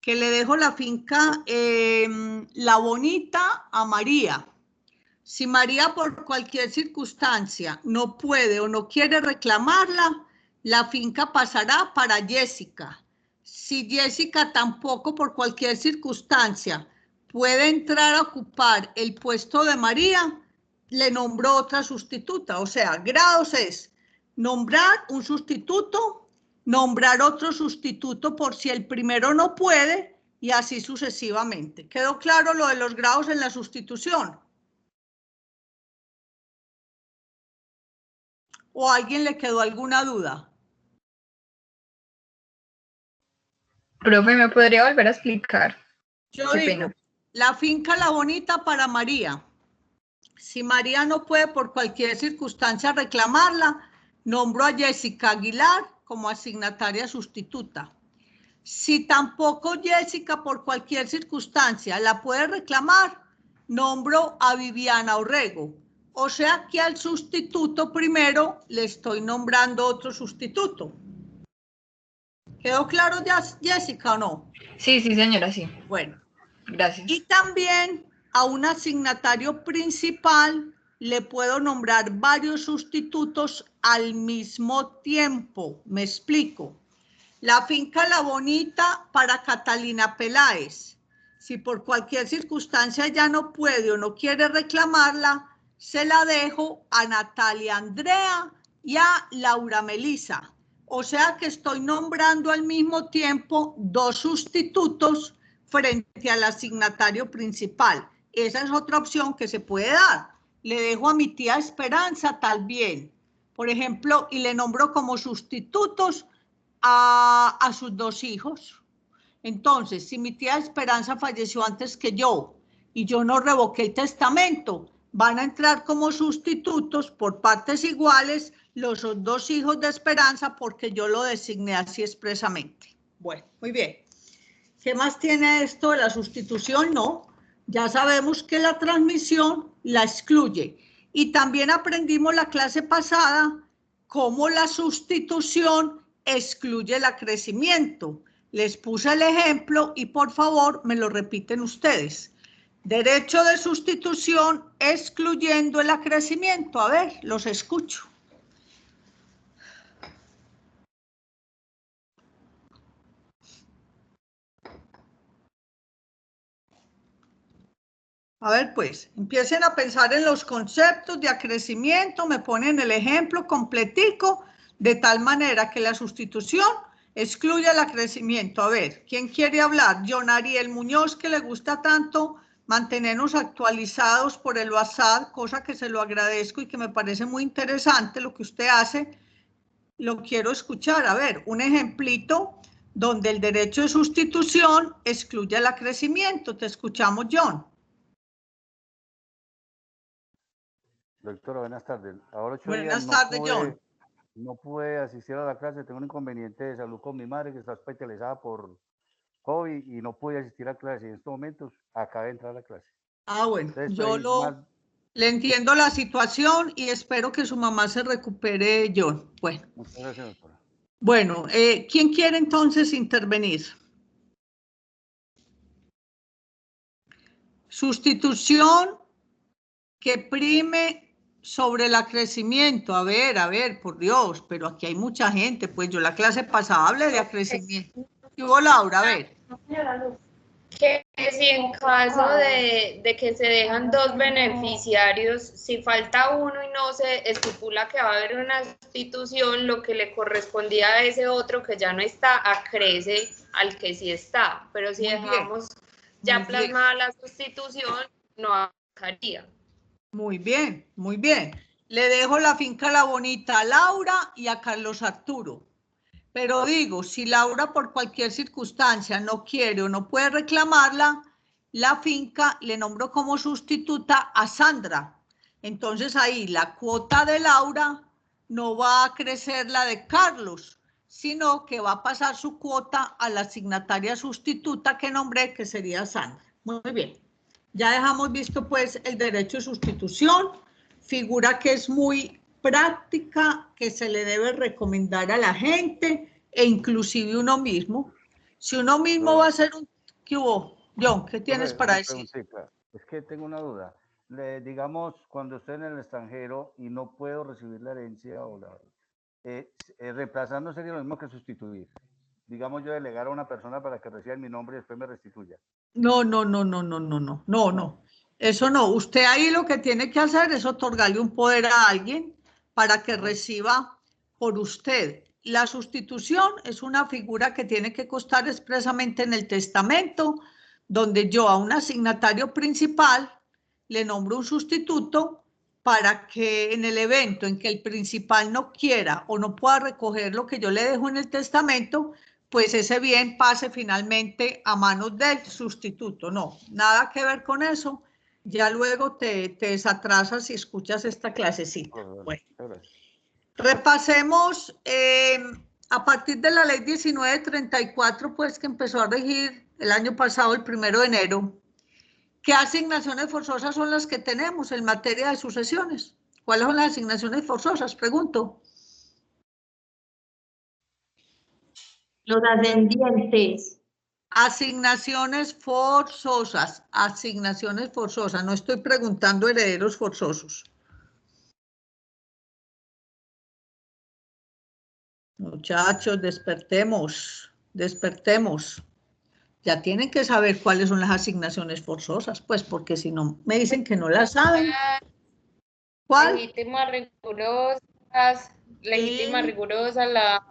que le dejo la finca La Bonita a María. Si María por cualquier circunstancia no puede o no quiere reclamarla, la finca pasará para Jessica. Si Jessica tampoco por cualquier circunstancia puede entrar a ocupar el puesto de María, le nombro otra sustituta. O sea, grados es nombrar un sustituto, nombrar otro sustituto por si el primero no puede y así sucesivamente. ¿Quedó claro lo de los grados en la sustitución? ¿O a alguien le quedó alguna duda? Profe, ¿me podría volver a explicar? Yo Qué digo, pena. la finca La Bonita para María. Si María no puede por cualquier circunstancia reclamarla, nombro a Jessica Aguilar como asignataria sustituta. Si tampoco Jessica por cualquier circunstancia la puede reclamar, nombro a Viviana Orrego. O sea que al sustituto primero le estoy nombrando otro sustituto. ¿Quedó claro, Jessica, o no? Sí, señora, sí. Bueno. Gracias. Y también a un asignatario principal le puedo nombrar varios sustitutos al mismo tiempo. Me explico. La finca La Bonita para Catalina Peláez. Si por cualquier circunstancia ya no puede o no quiere reclamarla, se la dejo a Natalia Andrea y a Laura Melisa. O sea que estoy nombrando al mismo tiempo dos sustitutos frente al asignatario principal. Esa es otra opción que se puede dar. Le dejo a mi tía Esperanza tal bien, por ejemplo, y le nombro como sustitutos a sus dos hijos. Entonces, si mi tía Esperanza falleció antes que yo y yo no revoqué el testamento, van a entrar como sustitutos por partes iguales los dos hijos de Esperanza porque yo lo designé así expresamente. Bueno, muy bien. ¿Qué más tiene esto de la sustitución? No, ya sabemos que la transmisión la excluye. Y también aprendimos la clase pasada cómo la sustitución excluye el acrecimiento. Les puse el ejemplo y por favor me lo repiten ustedes. Derecho de sustitución excluyendo el acrecimiento. A ver, los escucho. A ver, pues, empiecen a pensar en los conceptos de acrecimiento, me ponen el ejemplo completico, de tal manera que la sustitución excluye el acrecimiento. A ver, ¿quién quiere hablar? John Ariel Muñoz, que le gusta tanto mantenernos actualizados por el WhatsApp, cosa que se lo agradezco y que me parece muy interesante lo que usted hace. Lo quiero escuchar. A ver, un ejemplito donde el derecho de sustitución excluye el acrecimiento. Te escuchamos, John. Doctora, buenas tardes. Ahora 8 Buenas días tardes, John. No pude asistir a la clase, tengo un inconveniente de salud con mi madre que está hospitalizada por COVID y no pude asistir a clase. En estos momentos acabé de entrar a la clase. Ah, bueno, Entonces, yo le entiendo la situación y espero que su mamá se recupere, John. Bueno. Muchas gracias, doctora. Bueno, ¿quién quiere entonces intervenir? Sustitución que prime sobre el acrecimiento. A ver, por Dios, pero aquí hay mucha gente. Pues yo la clase pasada hablé de acrecimiento. ¿Qué hubo, Laura? A ver. Que si en caso de que se dejan dos beneficiarios, si falta uno y no se estipula que va a haber una sustitución, lo que le correspondía a ese otro que ya no está, acrece al que sí está. Pero si dejamos ya plasmada la sustitución, no aplicaría. Muy bien, muy bien. Le dejo la finca La Bonita a Laura y a Carlos Arturo. Pero digo, si Laura por cualquier circunstancia no quiere o no puede reclamarla, la finca le nombro como sustituta a Sandra. Entonces ahí la cuota de Laura no va a crecer la de Carlos, sino que va a pasar su cuota a la signataria sustituta que nombré, que sería Sandra. Muy bien. Ya dejamos visto pues el derecho de sustitución, figura que es muy práctica, que se le debe recomendar a la gente e inclusive uno mismo. Si uno mismo va a hacer un... ¿Qué hubo? John, ¿qué tienes para decir? Es que tengo una duda. Digamos, cuando estoy en el extranjero y no puedo recibir la herencia o reemplazar no sería lo mismo que sustituir. Digamos, yo delegar a una persona para que reciba mi nombre y después me restituya. No. Eso no. Usted ahí lo que tiene que hacer es otorgarle un poder a alguien para que reciba por usted. La sustitución es una figura que tiene que constar expresamente en el testamento, donde yo a un asignatario principal le nombro un sustituto para que en el evento en que el principal no quiera o no pueda recoger lo que yo le dejo en el testamento, pues ese bien pase finalmente a manos del sustituto. No, nada que ver con eso. Ya luego te desatrasas si escuchas esta clasecita. Bueno, repasemos a partir de la ley 1934, pues que empezó a regir el año pasado, el 1 de enero. ¿Qué asignaciones forzosas son las que tenemos en materia de sucesiones? ¿Cuáles son las asignaciones forzosas? Pregunto. Los ascendientes. Asignaciones forzosas, no estoy preguntando herederos forzosos. Muchachos, despertemos. Ya tienen que saber cuáles son las asignaciones forzosas, pues porque si no, me dicen que no las saben. ¿Cuál? Legítima rigurosa,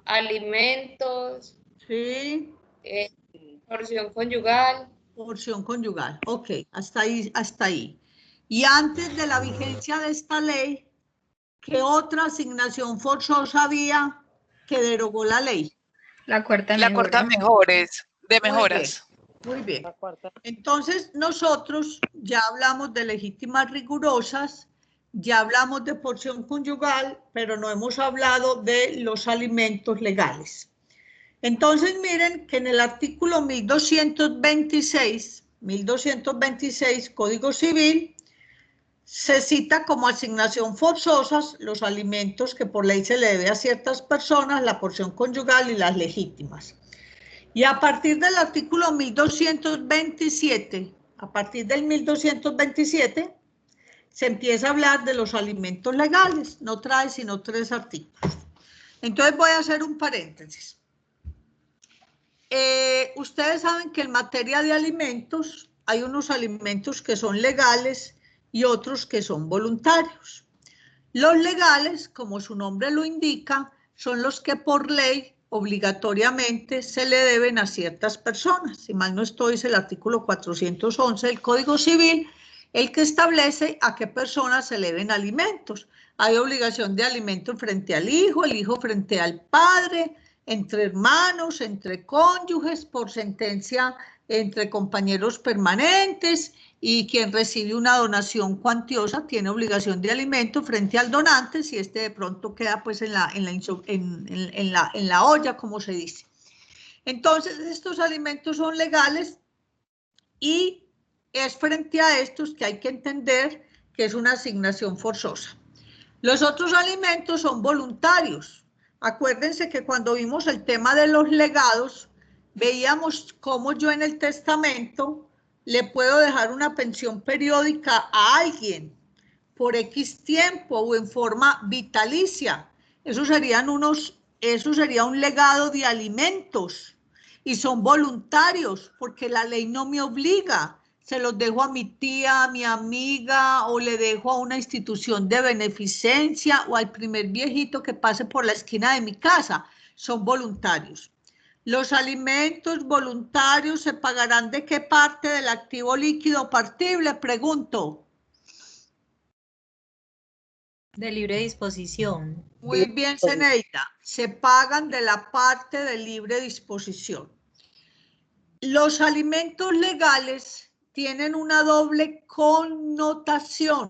alimentos. Sí. Porción conyugal. Porción conyugal, ok, hasta ahí. Y antes de la vigencia de esta ley, ¿qué otra asignación forzosa había que derogó la ley? La cuarta de mejoras. Muy bien. Entonces, nosotros ya hablamos de legítimas rigurosas, ya hablamos de porción conyugal, pero no hemos hablado de los alimentos legales. Entonces, miren que en el artículo 1226, Código Civil, se cita como asignación forzosas los alimentos que por ley se le debe a ciertas personas, la porción conyugal y las legítimas. Y a partir del artículo 1227, se empieza a hablar de los alimentos legales. No trae sino 3 artículos. Entonces voy a hacer un paréntesis. Ustedes saben que en materia de alimentos hay unos alimentos que son legales y otros que son voluntarios. Los legales, como su nombre lo indica, son los que por ley obligatoriamente se le deben a ciertas personas. Si mal no estoy, es el artículo 411 del Código Civil, el que establece a qué personas se le deben alimentos. Hay obligación de alimento frente al hijo, el hijo frente al padre, entre hermanos, entre cónyuges, por sentencia entre compañeros permanentes, y quien recibe una donación cuantiosa tiene obligación de alimento frente al donante si este de pronto queda pues en la olla, como se dice. Entonces, estos alimentos son legales y es frente a estos que hay que entender que es una asignación forzosa. Los otros alimentos son voluntarios. Acuérdense que cuando vimos el tema de los legados, veíamos cómo yo en el testamento le puedo dejar una pensión periódica a alguien por X tiempo o en forma vitalicia. Eso sería un legado de alimentos. y son voluntarios porque la ley no me obliga. Se los dejo a mi tía, a mi amiga o le dejo a una institución de beneficencia o al primer viejito que pase por la esquina de mi casa. Son voluntarios. Los alimentos voluntarios se pagarán ¿de qué parte del activo líquido partible? Pregunto. De libre disposición. Muy bien, Zeneida. Se pagan de la parte de libre disposición. Los alimentos legales tienen una doble connotación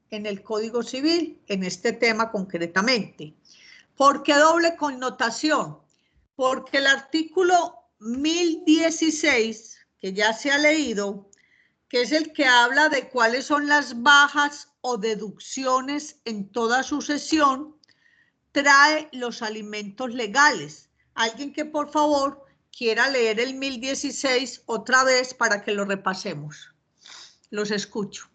en el Código Civil, en este tema concretamente. ¿Por qué doble connotación? Porque el artículo 1016, que ya se ha leído, que es el que habla de cuáles son las bajas o deducciones en toda sucesión, trae los alimentos legales. Alguien que por favor quiera leer el 1016 otra vez para que lo repasemos. Los escucho.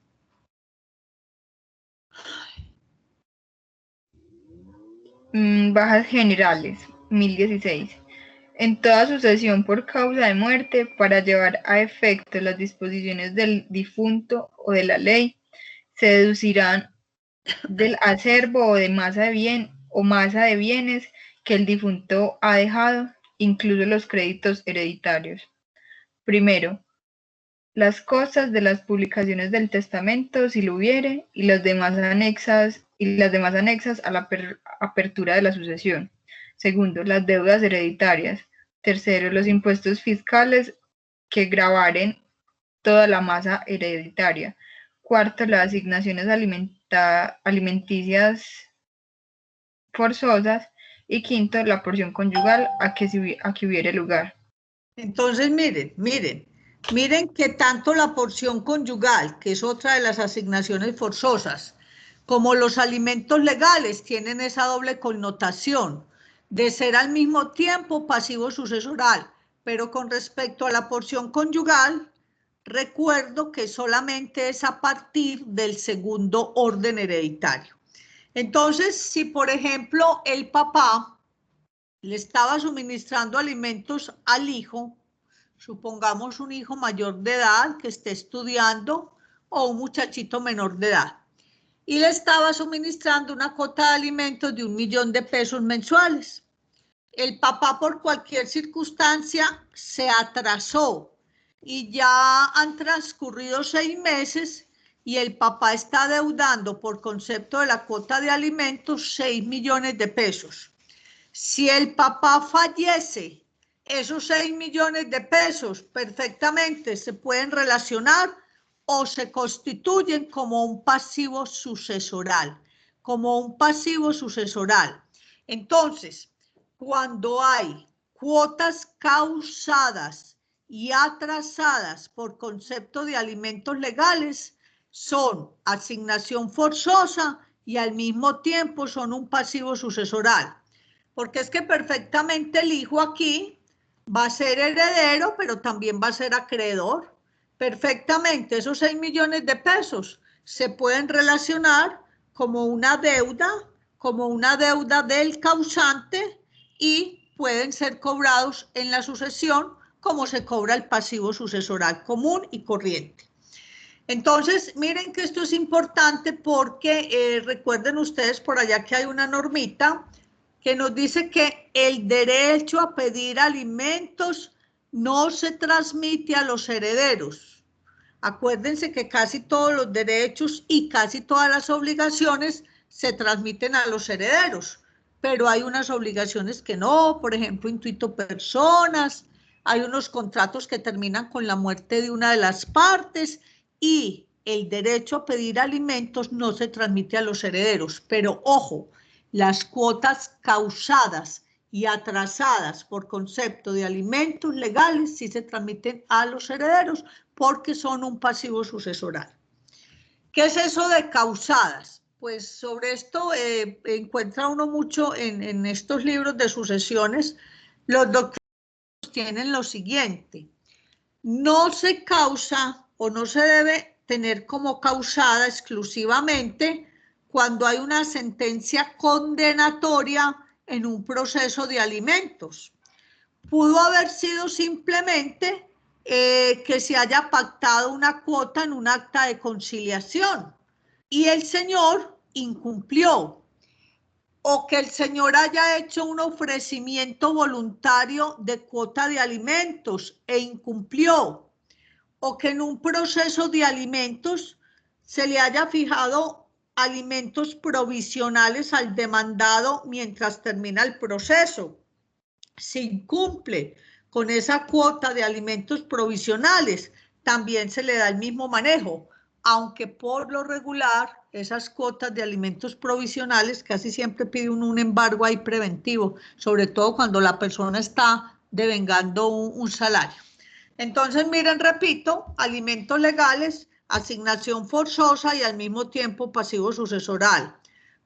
Bajas generales, 1016. En toda sucesión por causa de muerte, para llevar a efecto las disposiciones del difunto o de la ley, se deducirán del acervo o de masa de bienes que el difunto ha dejado, incluso los créditos hereditarios. Primero, las costas de las publicaciones del testamento, si lo hubiere, y las demás anexas a la apertura de la sucesión. Segundo, las deudas hereditarias. Tercero, los impuestos fiscales que gravaren toda la masa hereditaria. Cuarto, las asignaciones alimenticias forzosas. Y quinto, la porción conyugal a que hubiere lugar. Entonces, miren que tanto la porción conyugal, que es otra de las asignaciones forzosas, como los alimentos legales tienen esa doble connotación de ser al mismo tiempo pasivo sucesoral, pero con respecto a la porción conyugal, recuerdo que solamente es a partir del segundo orden hereditario. Entonces, si por ejemplo el papá le estaba suministrando alimentos al hijo, supongamos un hijo mayor de edad que esté estudiando o un muchachito menor de edad, y le estaba suministrando una cuota de alimentos de 1 millón de pesos mensuales. El papá por cualquier circunstancia se atrasó y ya han transcurrido 6 meses y el papá está deudando por concepto de la cuota de alimentos 6 millones de pesos. Si el papá fallece, esos 6 millones de pesos perfectamente se pueden relacionar o se constituyen como un pasivo sucesoral, Entonces, cuando hay cuotas causadas y atrasadas por concepto de alimentos legales, son asignación forzosa y al mismo tiempo son un pasivo sucesoral. Porque es que perfectamente el hijo aquí va a ser heredero, pero también va a ser acreedor. Perfectamente, esos 6 millones de pesos se pueden relacionar como una deuda del causante y pueden ser cobrados en la sucesión como se cobra el pasivo sucesoral común y corriente. Entonces, miren que esto es importante porque recuerden ustedes por allá que hay una normita que nos dice que el derecho a pedir alimentos no se transmite a los herederos. Acuérdense que casi todos los derechos y casi todas las obligaciones se transmiten a los herederos, pero hay unas obligaciones que no, por ejemplo, intuito personas, hay unos contratos que terminan con la muerte de una de las partes y el derecho a pedir alimentos no se transmite a los herederos, pero ojo, las cuotas causadas y atrasadas por concepto de alimentos legales sí se transmiten a los herederos porque son un pasivo sucesoral. ¿Qué es eso de causadas? Pues sobre esto encuentra uno mucho en estos libros de sucesiones. Los doctores tienen lo siguiente: no se causa o no se debe tener como causada exclusivamente cuando hay una sentencia condenatoria en un proceso de alimentos. pudo haber sido simplemente que se haya pactado una cuota en un acta de conciliación y el señor incumplió, o que el señor haya hecho un ofrecimiento voluntario de cuota de alimentos e incumplió, o que en un proceso de alimentos se le haya fijado alimentos provisionales al demandado mientras termina el proceso. Si incumple con esa cuota de alimentos provisionales, también se le da el mismo manejo, aunque por lo regular esas cuotas de alimentos provisionales casi siempre piden un embargo ahí preventivo, sobre todo cuando la persona está devengando un salario. Entonces, miren, repito, alimentos legales, asignación forzosa y al mismo tiempo pasivo sucesoral.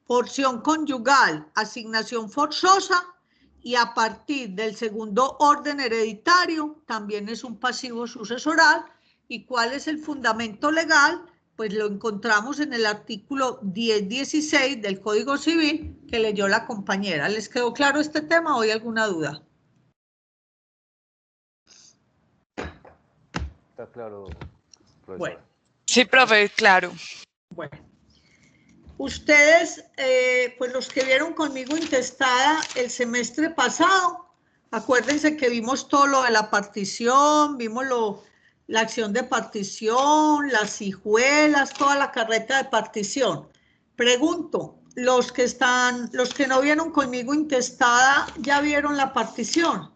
Porción conyugal, asignación forzosa y a partir del segundo orden hereditario también es un pasivo sucesoral. ¿Y cuál es el fundamento legal? Pues lo encontramos en el artículo 1016 del Código Civil que leyó la compañera. ¿Les quedó claro este tema o hay alguna duda? Está claro, profesor. Bueno. Sí, profe, claro. Bueno. Ustedes, pues los que vieron conmigo intestada el semestre pasado, acuérdense que vimos todo lo de la partición, vimos la acción de partición, las hijuelas, toda la carreta de partición. Pregunto, los que no vieron conmigo intestada, ¿ya vieron la partición?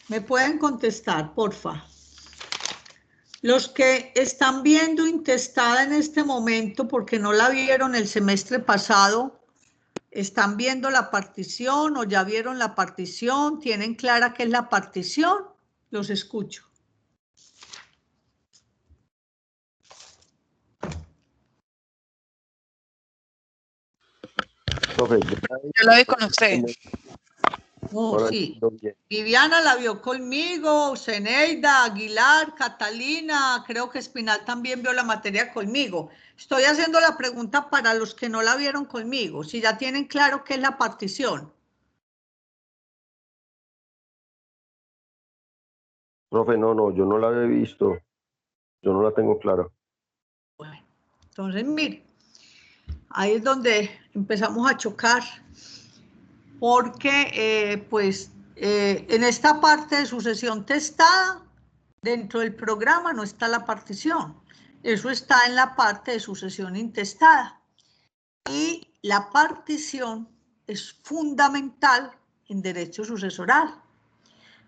¿Me pueden contestar, porfa? Los que están viendo intestada en este momento, porque no la vieron el semestre pasado, ¿están viendo la partición o ya vieron la partición? ¿Tienen clara qué es la partición? Los escucho. Profe, Yo la vi con usted. Oh, sí. Viviana la vio conmigo, Zeneida, Aguilar, Catalina, creo que Espinal también vio la materia conmigo. Estoy haciendo la pregunta para los que no la vieron conmigo, si ya tienen claro qué es la partición. Profe, no, yo no la he visto. Yo no la tengo clara. Bueno, entonces mire, ahí es donde empezamos a chocar. Porque en esta parte de sucesión testada, dentro del programa no está la partición. Eso está en la parte de sucesión intestada. Y la partición es fundamental en derecho sucesoral.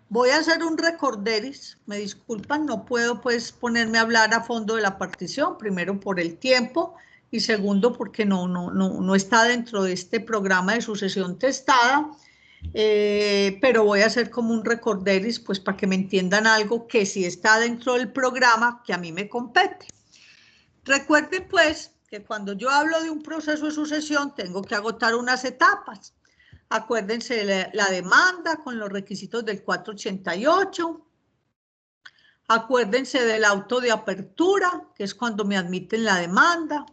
Voy a hacer un recorderis, me disculpan, no puedo pues ponerme a hablar a fondo de la partición, primero por el tiempo, y segundo porque no está dentro de este programa de sucesión testada, pero voy a hacer como un recorderis pues para que me entiendan algo que sí está dentro del programa que a mí me compete. Recuerden pues que cuando yo hablo de un proceso de sucesión tengo que agotar unas etapas. Acuérdense de la demanda con los requisitos del 488. Acuérdense del auto de apertura, que es cuando me admiten la demanda.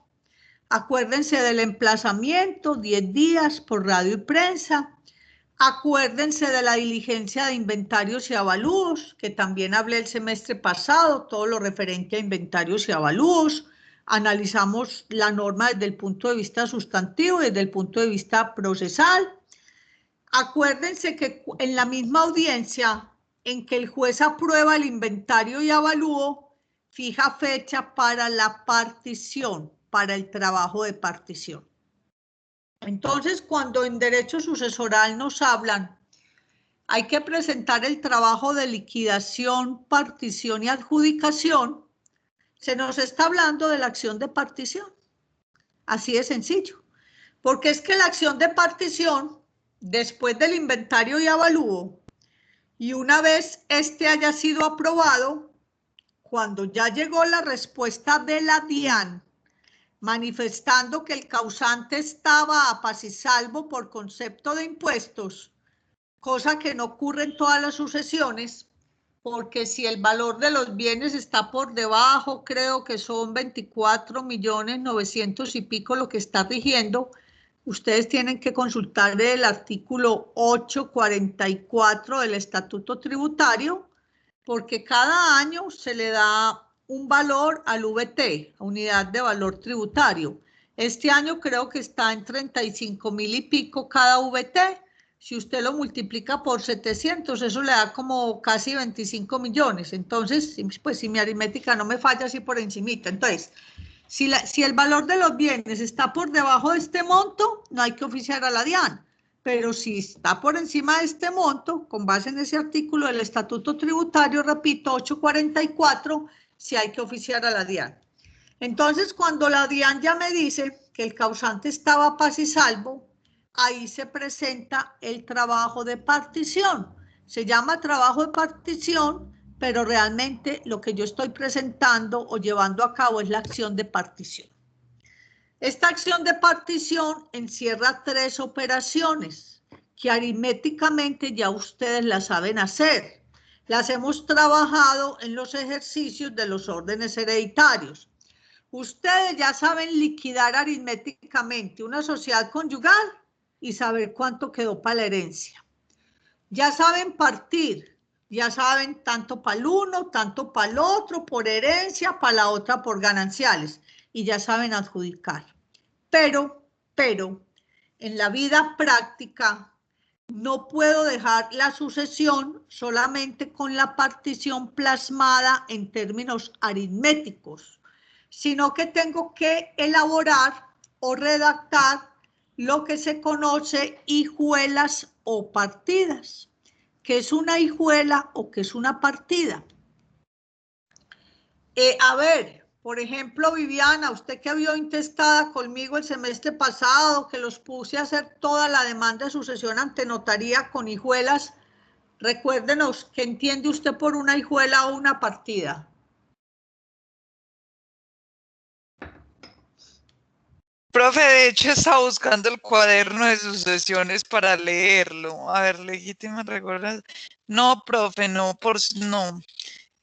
Acuérdense del emplazamiento, 10 días por radio y prensa. Acuérdense de la diligencia de inventarios y avalúos, que también hablé el semestre pasado, todo lo referente a inventarios y avalúos. Analizamos la norma desde el punto de vista sustantivo y desde el punto de vista procesal. Acuérdense que en la misma audiencia en que el juez aprueba el inventario y avalúo, fija fecha para la partición, para el trabajo de partición. Entonces, cuando en derecho sucesoral nos hablan, hay que presentar el trabajo de liquidación, partición y adjudicación, se nos está hablando de la acción de partición. Así de sencillo. Porque es que la acción de partición, después del inventario y avalúo, y una vez este haya sido aprobado, cuando ya llegó la respuesta de la DIAN, manifestando que el causante estaba a paz y salvo por concepto de impuestos, cosa que no ocurre en todas las sucesiones, porque si el valor de los bienes está por debajo, creo que son 24.900.000 y pico lo que está rigiendo, ustedes tienen que consultar el artículo 844 del Estatuto Tributario, porque cada año se le da un valor al VT, unidad de valor tributario. Este año creo que está en 35.000 y pico cada VT. Si usted lo multiplica por 700, eso le da como casi 25 millones. Entonces, pues si mi aritmética no me falla así por encimita. Entonces, si el valor de los bienes está por debajo de este monto, no hay que oficiar a la DIAN. Pero si está por encima de este monto, con base en ese artículo del Estatuto Tributario, repito, 844, sí hay que oficiar a la DIAN. Entonces, cuando la DIAN ya me dice que el causante estaba paz y salvo, ahí se presenta el trabajo de partición. Se llama trabajo de partición, pero realmente lo que yo estoy presentando o llevando a cabo es la acción de partición. Esta acción de partición encierra 3 operaciones que aritméticamente ya ustedes las saben hacer. Las hemos trabajado en los ejercicios de los órdenes hereditarios. Ustedes ya saben liquidar aritméticamente una sociedad conyugal y saber cuánto quedó para la herencia. Ya saben partir, ya saben tanto para el uno, tanto para el otro, por herencia, para la otra por gananciales, y ya saben adjudicar. Pero, en la vida práctica no puedo dejar la sucesión solamente con la partición plasmada en términos aritméticos, sino que tengo que elaborar o redactar lo que se conoce hijuelas o partidas. ¿Qué es una hijuela o qué es una partida? A ver, por ejemplo, Viviana, usted que vio intestada conmigo el semestre pasado, que los puse a hacer toda la demanda de sucesión ante notaría con hijuelas, recuérdenos, ¿qué entiende usted por una hijuela o una partida? Profe, de hecho está buscando el cuaderno de sucesiones para leerlo. A ver, legítima, ¿recuerdas? No, profe, no, no.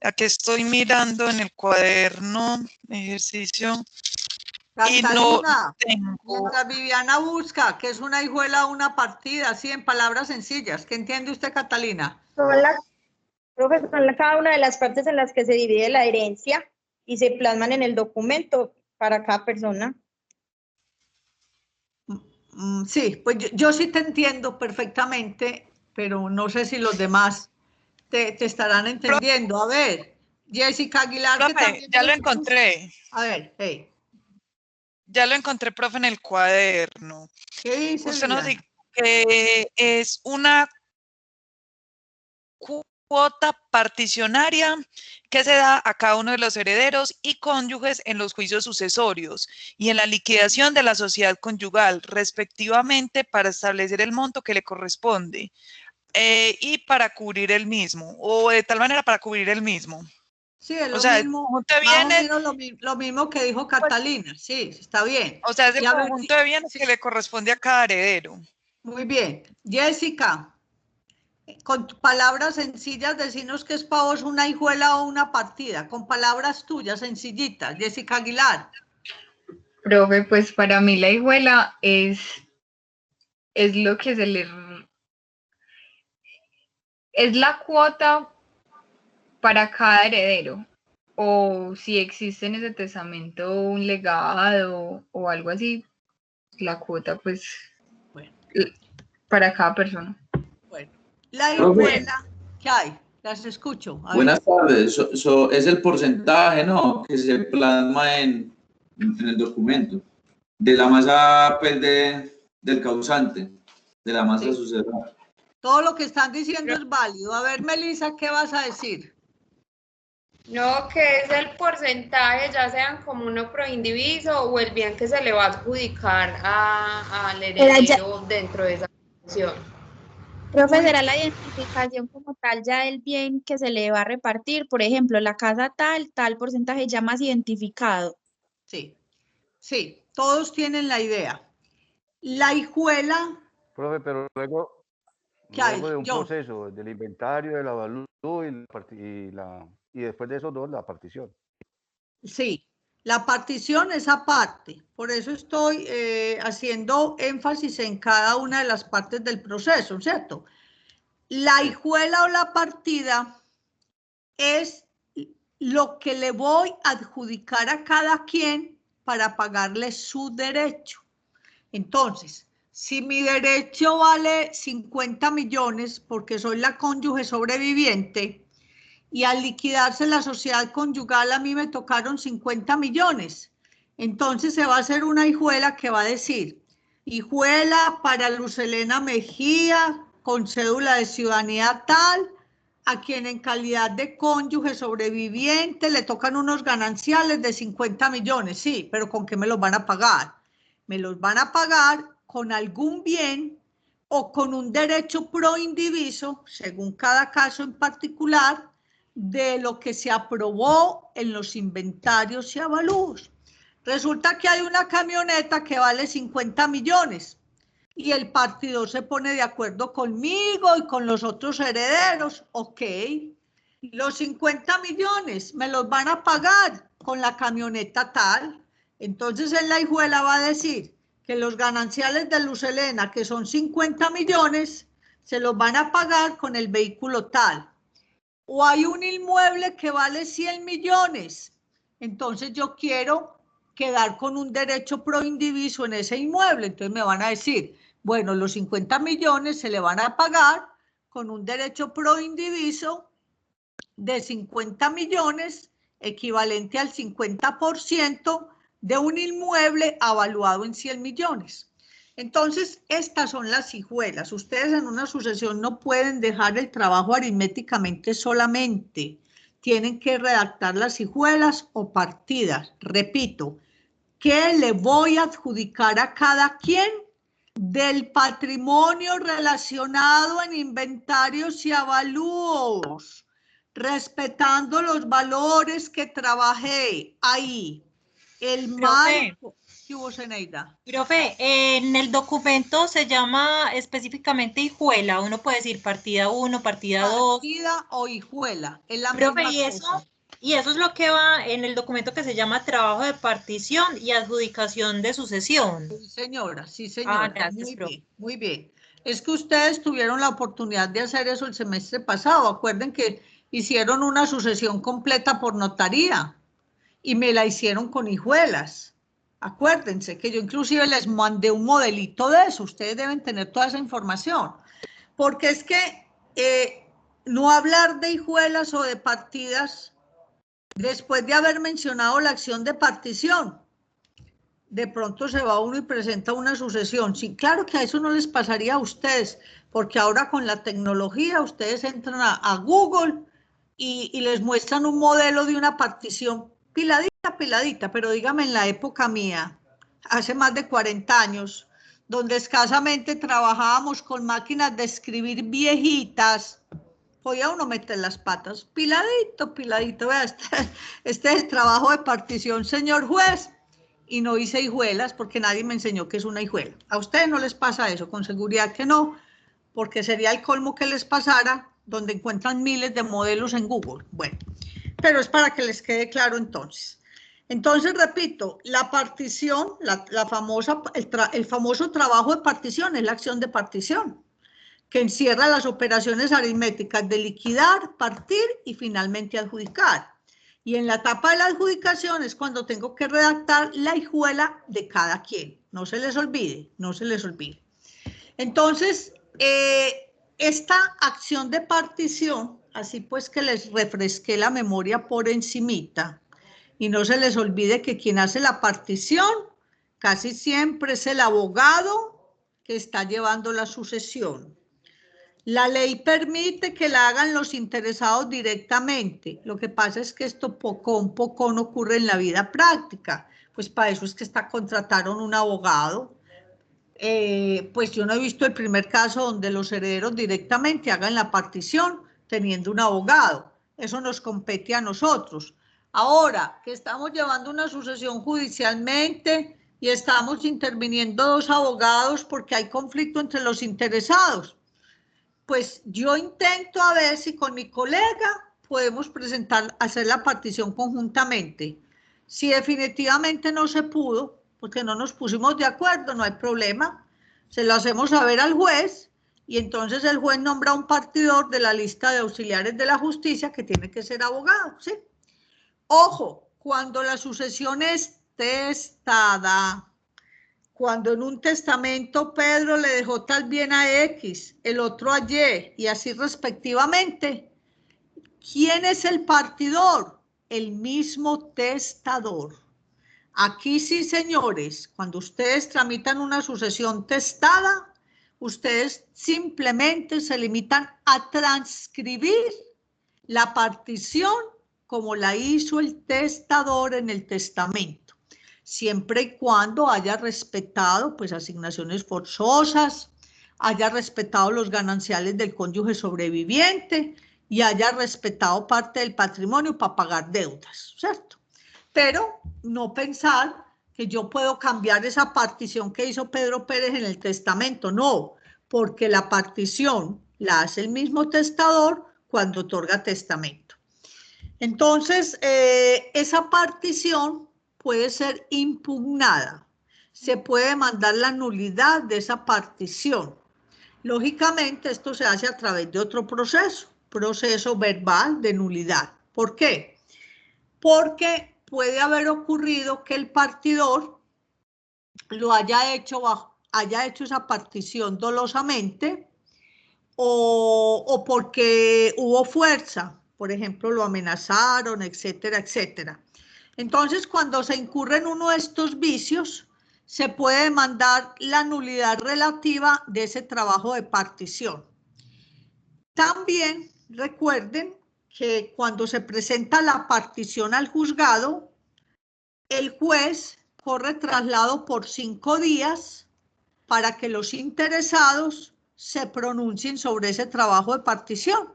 Aquí estoy mirando en el cuaderno, ejercicio, y no Catalina, tengo. mientras Viviana busca, ¿qué es una hijuela o una partida? Así en palabras sencillas. ¿Qué entiende usted, Catalina? Son cada una de las partes en las que se divide la herencia y se plasman en el documento para cada persona. Sí, pues yo sí te entiendo perfectamente, pero no sé si los demás te estarán entendiendo. A ver, Jessica Aguilar, profe, que también... ya lo encontré. A ver, hey. Ya lo encontré, profe, en el cuaderno. ¿Qué dice? Usted nos dice que es una cuota particionaria que se da a cada uno de los herederos y cónyuges en los juicios sucesorios y en la liquidación de la sociedad conyugal, respectivamente, para establecer el monto que le corresponde y para cubrir el mismo, o de tal manera para cubrir el mismo. Sí, es lo mismo, más o menos lo mismo que dijo Catalina, sí, está bien. O sea, es el conjunto de bienes que le corresponde a cada heredero. Muy bien. Jessica, con palabras sencillas, decinos que es para vos una hijuela o una partida, con palabras tuyas, sencillitas. Jessica Aguilar. Profe, pues para mí la hijuela es lo que se le... Es la cuota para cada heredero. O si existe en ese testamento un legado o algo así, la cuota pues para cada persona. Bueno, la hijuela, ¿qué hay? Las escucho. Buenas tardes, es el porcentaje, ¿no?, que se plasma en el documento de la masa pues, del causante, de la masa sucesora. Todo lo que están diciendo es válido. A ver, Melissa, ¿qué vas a decir? No, que es el porcentaje, ya sean como uno pro indiviso o el bien que se le va a adjudicar al heredero dentro de esa función. Profe, será la identificación como tal ya del bien que se le va a repartir. Por ejemplo, la casa tal porcentaje ya más identificado. Sí, sí, todos tienen la idea. La hijuela... Profe, pero luego de un proceso del inventario, de la valor y después de esos dos, la partición. Sí, La partición es aparte, por eso estoy haciendo énfasis en cada una de las partes del proceso, ¿cierto? La hijuela o la partida es lo que le voy a adjudicar a cada quien para pagarle su derecho. Entonces, si mi derecho vale 50 millones porque soy la cónyuge sobreviviente, y al liquidarse la sociedad conyugal a mí me tocaron 50 millones. Entonces se va a hacer una hijuela que va a decir, hijuela para Luz Helena Mejía, con cédula de ciudadanía tal, a quien en calidad de cónyuge sobreviviente le tocan unos gananciales de 50 millones. Sí, pero ¿con qué me los van a pagar? Me los van a pagar con algún bien o con un derecho pro indiviso, según cada caso en particular, de lo que se aprobó en los inventarios y avalúos. Resulta que hay una camioneta que vale 50 millones y el partidor se pone de acuerdo conmigo y con los otros herederos. Ok, los 50 millones me los van a pagar con la camioneta tal. Entonces en la hijuela va a decir que los gananciales de Luz Helena, que son 50 millones, se los van a pagar con el vehículo tal. O hay un inmueble que vale 100 millones, entonces yo quiero quedar con un derecho pro indiviso en ese inmueble, entonces me van a decir, bueno, los 50 millones se le van a pagar con un derecho pro indiviso de 50 millones, equivalente al 50% de un inmueble avaluado en 100 millones. Entonces, estas son las hijuelas. Ustedes en una sucesión no pueden dejar el trabajo aritméticamente solamente. Tienen que redactar las hijuelas o partidas. Repito, ¿qué le voy a adjudicar a cada quien del patrimonio relacionado en inventarios y avalúos, respetando los valores que trabajé ahí? El marco. ¿Qué hubo, Zeneida? Profe, en el documento se llama específicamente hijuela. Uno puede decir partida 1, partida 2. Partida o hijuela. Es la Profe, misma y eso es lo que va en el documento que se llama trabajo de partición y adjudicación de sucesión. Sí, señora, sí, señora. Gracias, muy profe. bien, muy bien. Es que ustedes tuvieron la oportunidad de hacer eso el semestre pasado. Acuerden que hicieron una sucesión completa por notaría y me la hicieron con hijuelas. Acuérdense que yo inclusive les mandé un modelito de eso. Ustedes deben tener toda esa información. Porque es que no hablar de hijuelas o de partidas después de haber mencionado la acción de partición, de pronto se va uno y presenta una sucesión. Sí, claro que a eso no les pasaría a ustedes, porque ahora con la tecnología ustedes entran a Google y les muestran un modelo de una partición piladita, pero dígame en la época mía, hace más de 40 años, donde escasamente trabajábamos con máquinas de escribir viejitas, podía uno meter las patas, piladito, vea, este es el trabajo de partición, señor juez, y no hice hijuelas porque nadie me enseñó que es una hijuela. A ustedes no les pasa eso, con seguridad que no, porque sería el colmo que les pasara, donde encuentran miles de modelos en Google. Bueno, pero es para que les quede claro entonces. Entonces, repito, la partición, el famoso trabajo de partición es la acción de partición, que encierra las operaciones aritméticas de liquidar, partir y finalmente adjudicar. Y en la etapa de la adjudicación es cuando tengo que redactar la hijuela de cada quien. No se les olvide, no se les olvide. Entonces, esta acción de partición, así pues que les refresqué la memoria por encimita, y no se les olvide que quien hace la partición casi siempre es el abogado que está llevando la sucesión. La ley permite que la hagan los interesados directamente. Lo que pasa es que esto poco no ocurre en la vida práctica. Pues para eso es que contrataron un abogado. Pues yo no he visto el primer caso donde los herederos directamente hagan la partición teniendo un abogado. Eso nos compete a nosotros. Ahora que estamos llevando una sucesión judicialmente y estamos interviniendo dos abogados porque hay conflicto entre los interesados, pues yo intento a ver si con mi colega podemos hacer la partición conjuntamente. Si definitivamente no se pudo, porque no nos pusimos de acuerdo, no hay problema, se lo hacemos saber al juez y entonces el juez nombra un partidor de la lista de auxiliares de la justicia que tiene que ser abogado, ¿sí? Ojo, cuando la sucesión es testada, cuando en un testamento Pedro le dejó tal bien a X, el otro a Y, y así respectivamente, ¿quién es el partidor? El mismo testador. Aquí sí, señores, cuando ustedes tramitan una sucesión testada, ustedes simplemente se limitan a transcribir la partición como la hizo el testador en el testamento, siempre y cuando haya respetado pues asignaciones forzosas, haya respetado los gananciales del cónyuge sobreviviente y haya respetado parte del patrimonio para pagar deudas, ¿cierto? Pero no pensar que yo puedo cambiar esa partición que hizo Pedro Pérez en el testamento, no, porque la partición la hace el mismo testador cuando otorga testamento. Entonces, esa partición puede ser impugnada, se puede demandar la nulidad de esa partición. Lógicamente, esto se hace a través de otro proceso verbal de nulidad. ¿Por qué? Porque puede haber ocurrido que el partidor lo haya hecho esa partición dolosamente o porque hubo fuerza, por ejemplo, lo amenazaron, etcétera, etcétera. Entonces, cuando se incurre en uno de estos vicios, se puede demandar la nulidad relativa de ese trabajo de partición. También recuerden que cuando se presenta la partición al juzgado, el juez corre traslado por 5 días para que los interesados se pronuncien sobre ese trabajo de partición.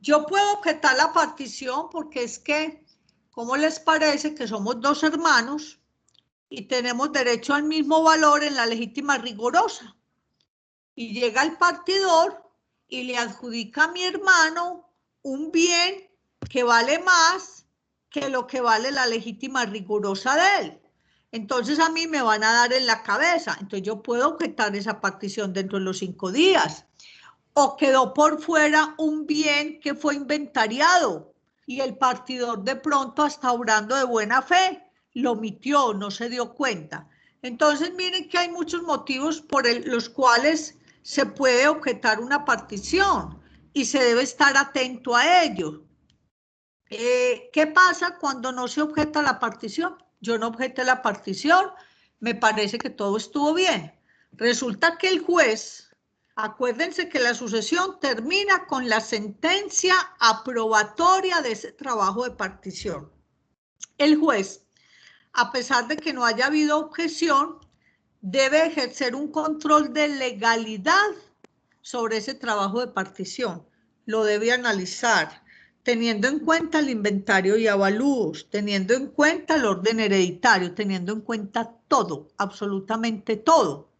Yo puedo objetar la partición porque es que, ¿cómo les parece que somos 2 hermanos y tenemos derecho al mismo valor en la legítima rigurosa? Y llega el partidor y le adjudica a mi hermano un bien que vale más que lo que vale la legítima rigurosa de él. Entonces a mí me van a dar en la cabeza. Entonces yo puedo objetar esa partición dentro de los 5 días. O quedó por fuera un bien que fue inventariado y el partidor de pronto, hasta obrando de buena fe, lo omitió, no se dio cuenta. Entonces miren que hay muchos motivos por los cuales se puede objetar una partición y se debe estar atento a ello. ¿Qué pasa cuando no se objeta la partición? Yo no objeté la partición, me parece que todo estuvo bien. Resulta que el juez, acuérdense que la sucesión termina con la sentencia aprobatoria de ese trabajo de partición. El juez, a pesar de que no haya habido objeción, debe ejercer un control de legalidad sobre ese trabajo de partición. Lo debe analizar, teniendo en cuenta el inventario y avalúos, teniendo en cuenta el orden hereditario, teniendo en cuenta todo, absolutamente todo.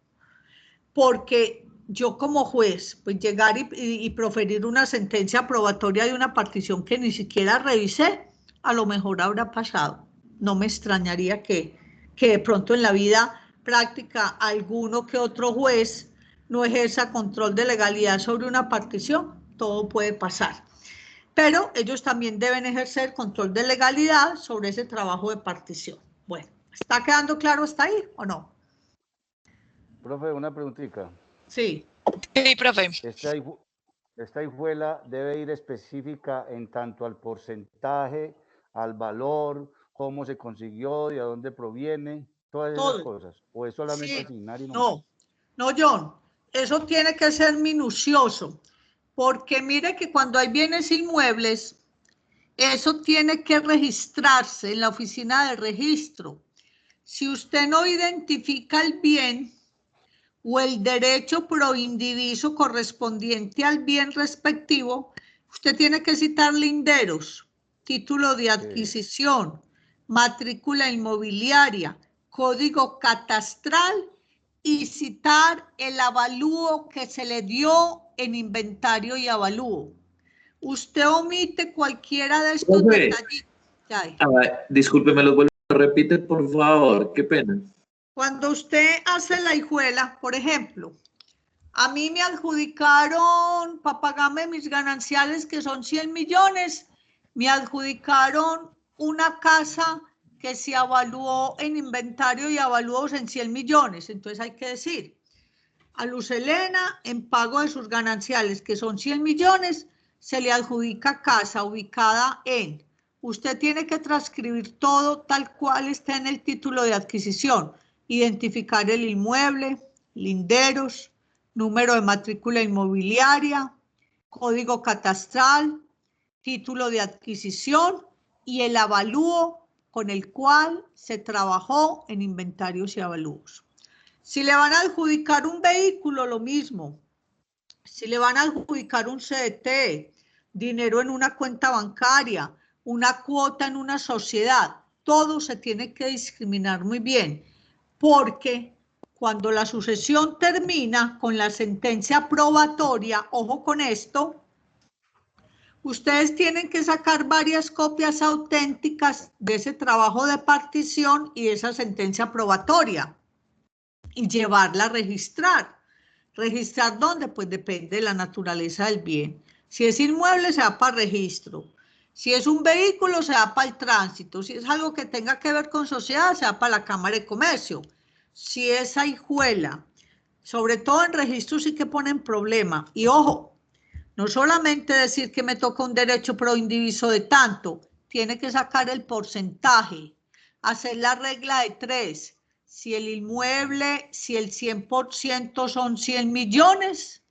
Porque yo como juez, pues llegar y proferir una sentencia aprobatoria de una partición que ni siquiera revisé, a lo mejor habrá pasado. No me extrañaría que de pronto en la vida práctica alguno que otro juez no ejerza control de legalidad sobre una partición. Todo puede pasar. Pero ellos también deben ejercer control de legalidad sobre ese trabajo de partición. Bueno, ¿está quedando claro hasta ahí o no? Profe, una preguntita. Sí. Sí, profe. Esta hijuela debe ir específica en tanto al porcentaje, al valor, cómo se consiguió, de dónde proviene, todas esas cosas. ¿O es solamente asignar y no? No, John. Eso tiene que ser minucioso. Porque mire que cuando hay bienes inmuebles, eso tiene que registrarse en la oficina de registro. Si usted no identifica el bien o el derecho pro indiviso correspondiente al bien respectivo, usted tiene que citar linderos, título de adquisición, matrícula inmobiliaria, código catastral y citar el avalúo que se le dio en inventario y avalúo. Usted omite cualquiera de estos detalles. Discúlpeme, los vuelvo repite, por favor, qué pena. Cuando usted hace la hijuela, por ejemplo, a mí me adjudicaron, para pagarme mis gananciales, que son 100 millones, me adjudicaron una casa que se evaluó en inventario y evaluados en 100 millones. Entonces hay que decir, a Luz Helena, en pago de sus gananciales, que son 100 millones, se le adjudica casa ubicada en... Usted tiene que transcribir todo tal cual está en el título de adquisición, identificar el inmueble, linderos, número de matrícula inmobiliaria, código catastral, título de adquisición y el avalúo con el cual se trabajó en inventarios y avalúos. Si le van a adjudicar un vehículo, lo mismo. Si le van a adjudicar un CDT, dinero en una cuenta bancaria, una cuota en una sociedad, todo se tiene que discriminar muy bien, porque cuando la sucesión termina con la sentencia probatoria, ojo con esto, ustedes tienen que sacar varias copias auténticas de ese trabajo de partición y de esa sentencia probatoria y llevarla a registrar. ¿Registrar dónde? Pues depende de la naturaleza del bien. Si es inmueble, se va para registro. Si es un vehículo, se va para el tránsito. Si es algo que tenga que ver con sociedad, se va para la Cámara de Comercio. Si es hijuela, sobre todo en registro sí que ponen problema. Y ojo, no solamente decir que me toca un derecho proindiviso de tanto, tiene que sacar el porcentaje, hacer la regla de 3. Si el inmueble, si el 100% son 100 millones,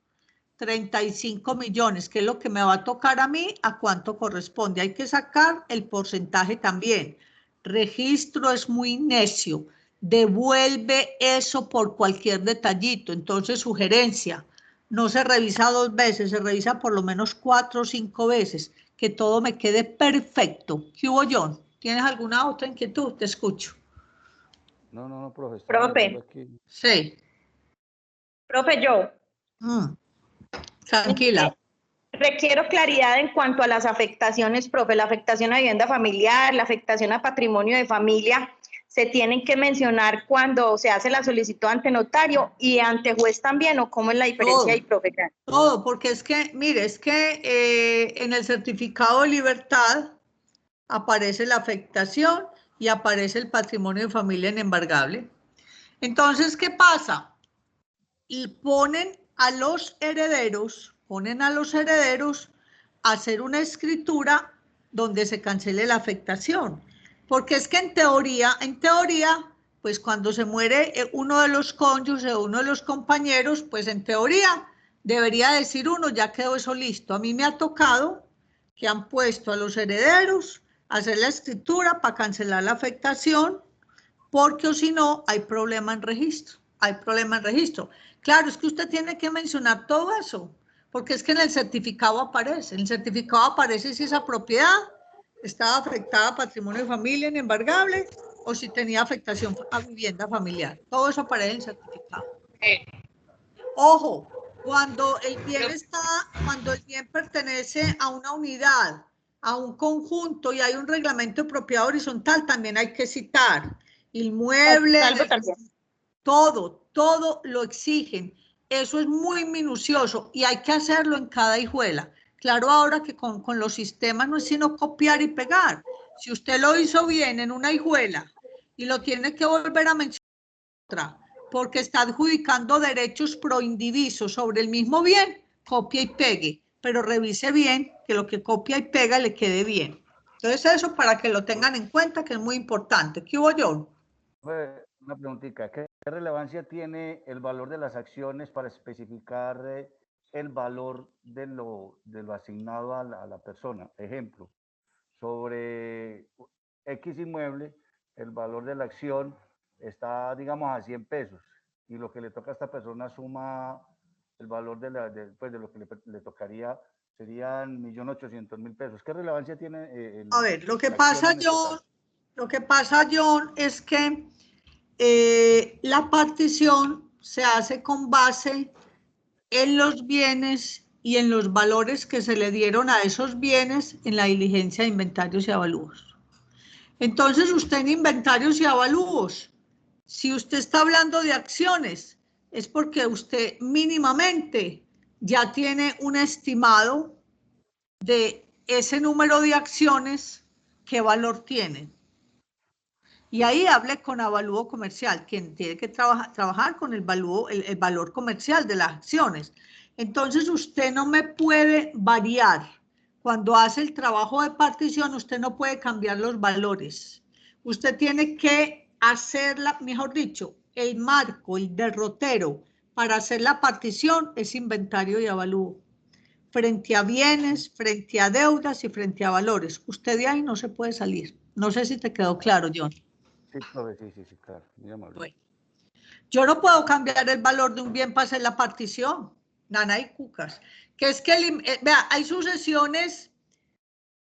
35 millones, que es lo que me va a tocar a mí, ¿a cuánto corresponde? Hay que sacar el porcentaje también. Registro es muy necio, devuelve eso por cualquier detallito. Entonces, sugerencia, no se revisa 2 veces, se revisa por lo menos 4 o 5 veces, que todo me quede perfecto. ¿Qué hubo, John? ¿Tienes alguna otra inquietud? Te escucho. No, profesor. Profe. Sí. Profe, yo. Tranquila. Requiero claridad en cuanto a las afectaciones, profe. La afectación a vivienda familiar, la afectación a patrimonio de familia, se tienen que mencionar cuando se hace la solicitud ante notario y ante juez también, ¿o cómo es la diferencia ahí, profe? Todo, porque es que, mire, es que en el certificado de libertad aparece la afectación y aparece el patrimonio de familia inembargable. Entonces, ¿qué pasa? Y ponen a los herederos a hacer una escritura donde se cancele la afectación. Porque es que en teoría, pues cuando se muere uno de los cónyuges o uno de los compañeros, pues en teoría debería decir uno, ya quedó eso listo. A mí me ha tocado que han puesto a los herederos a hacer la escritura para cancelar la afectación, porque o si no, hay problema en registro. Claro, es que usted tiene que mencionar todo eso, porque es que en el certificado aparece. En el certificado aparece si esa propiedad estaba afectada a patrimonio de familia inembargable o si tenía afectación a vivienda familiar. Todo eso aparece en el certificado. Ojo, cuando el bien pertenece a una unidad, a un conjunto y hay un reglamento de propiedad horizontal, también hay que citar inmueble, todo lo exigen. Eso es muy minucioso y hay que hacerlo en cada hijuela. Claro, ahora que con los sistemas no es sino copiar y pegar. Si usted lo hizo bien en una hijuela y lo tiene que volver a mencionar en otra, porque está adjudicando derechos proindivisos sobre el mismo bien, copia y pegue, pero revise bien que lo que copia y pega le quede bien. Entonces eso para que lo tengan en cuenta, que es muy importante. ¿Qué hubo, John? Una preguntita, ¿qué relevancia tiene el valor de las acciones para especificar el valor de lo asignado a la persona? Ejemplo, sobre X inmueble, el valor de la acción está, digamos, a 100 pesos y lo que le toca a esta persona suma el valor de lo que le tocaría serían 1.800.000 pesos. ¿Qué relevancia tiene? A ver, lo que pasa, John, es que la partición se hace con base en los bienes y en los valores que se le dieron a esos bienes en la diligencia de inventarios y avalúos. Entonces usted en inventarios y avalúos, si usted está hablando de acciones, es porque usted mínimamente ya tiene un estimado de ese número de acciones, qué valor tienen. Y ahí hable con avalúo comercial, quien tiene que trabajar con el valor comercial de las acciones. Entonces usted no me puede variar. Cuando hace el trabajo de partición, usted no puede cambiar los valores. Usted tiene que hacerla, mejor dicho, el marco, el derrotero para hacer la partición es inventario y avalúo. Frente a bienes, frente a deudas y frente a valores. Usted de ahí no se puede salir. No sé si te quedó claro, John. Sí, profe, sí, claro. Muy amable. Bueno, yo no puedo cambiar el valor de un bien para hacer la partición. Nana y cucas. Que es que, vea, hay sucesiones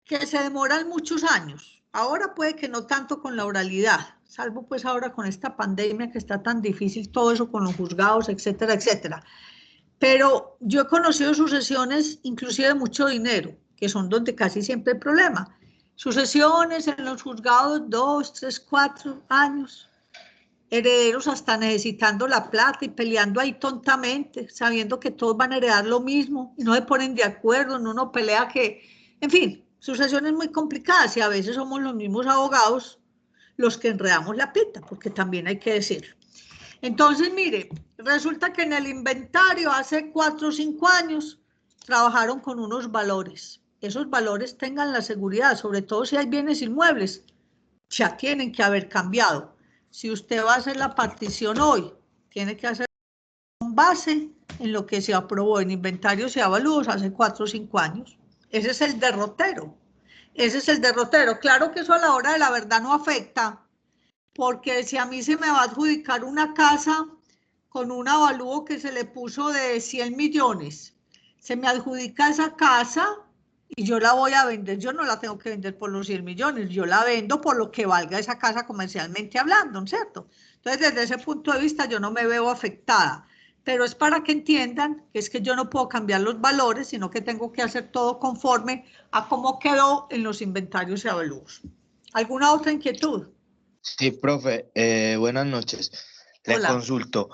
que se demoran muchos años. Ahora puede que no tanto con la oralidad, salvo pues ahora con esta pandemia que está tan difícil todo eso con los juzgados, etcétera, etcétera. Pero yo he conocido sucesiones inclusive de mucho dinero, que son donde casi siempre hay problema. Sucesiones en los juzgados 2, 3, 4 años. Herederos hasta necesitando la plata y peleando ahí tontamente, sabiendo que todos van a heredar lo mismo y no se ponen de acuerdo, no uno pelea que, en fin, sucesiones muy complicadas y a veces somos los mismos abogados los que enredamos la pita, porque también hay que decirlo. Entonces, mire, resulta que en el inventario hace 4 o 5 años trabajaron con unos valores. Esos valores tengan la seguridad, sobre todo si hay bienes inmuebles, ya tienen que haber cambiado. Si usted va a hacer la partición hoy, tiene que hacer con base en lo que se aprobó en inventarios y avalúos hace 4 o 5 años. Ese es el derrotero. Ese es el derrotero. Claro que eso a la hora de la verdad no afecta, porque si a mí se me va a adjudicar una casa con un avalúo que se le puso de 100 millones, se me adjudica esa casa y yo la voy a vender, yo no la tengo que vender por los 100 millones, yo la vendo por lo que valga esa casa comercialmente hablando, ¿no es cierto? Entonces, desde ese punto de vista, yo no me veo afectada, pero es para que entiendan que es que yo no puedo cambiar los valores, sino que tengo que hacer todo conforme a cómo quedó en los inventarios y avalúos. ¿Alguna otra inquietud? Sí, profe, buenas noches. Le Hola. consulto.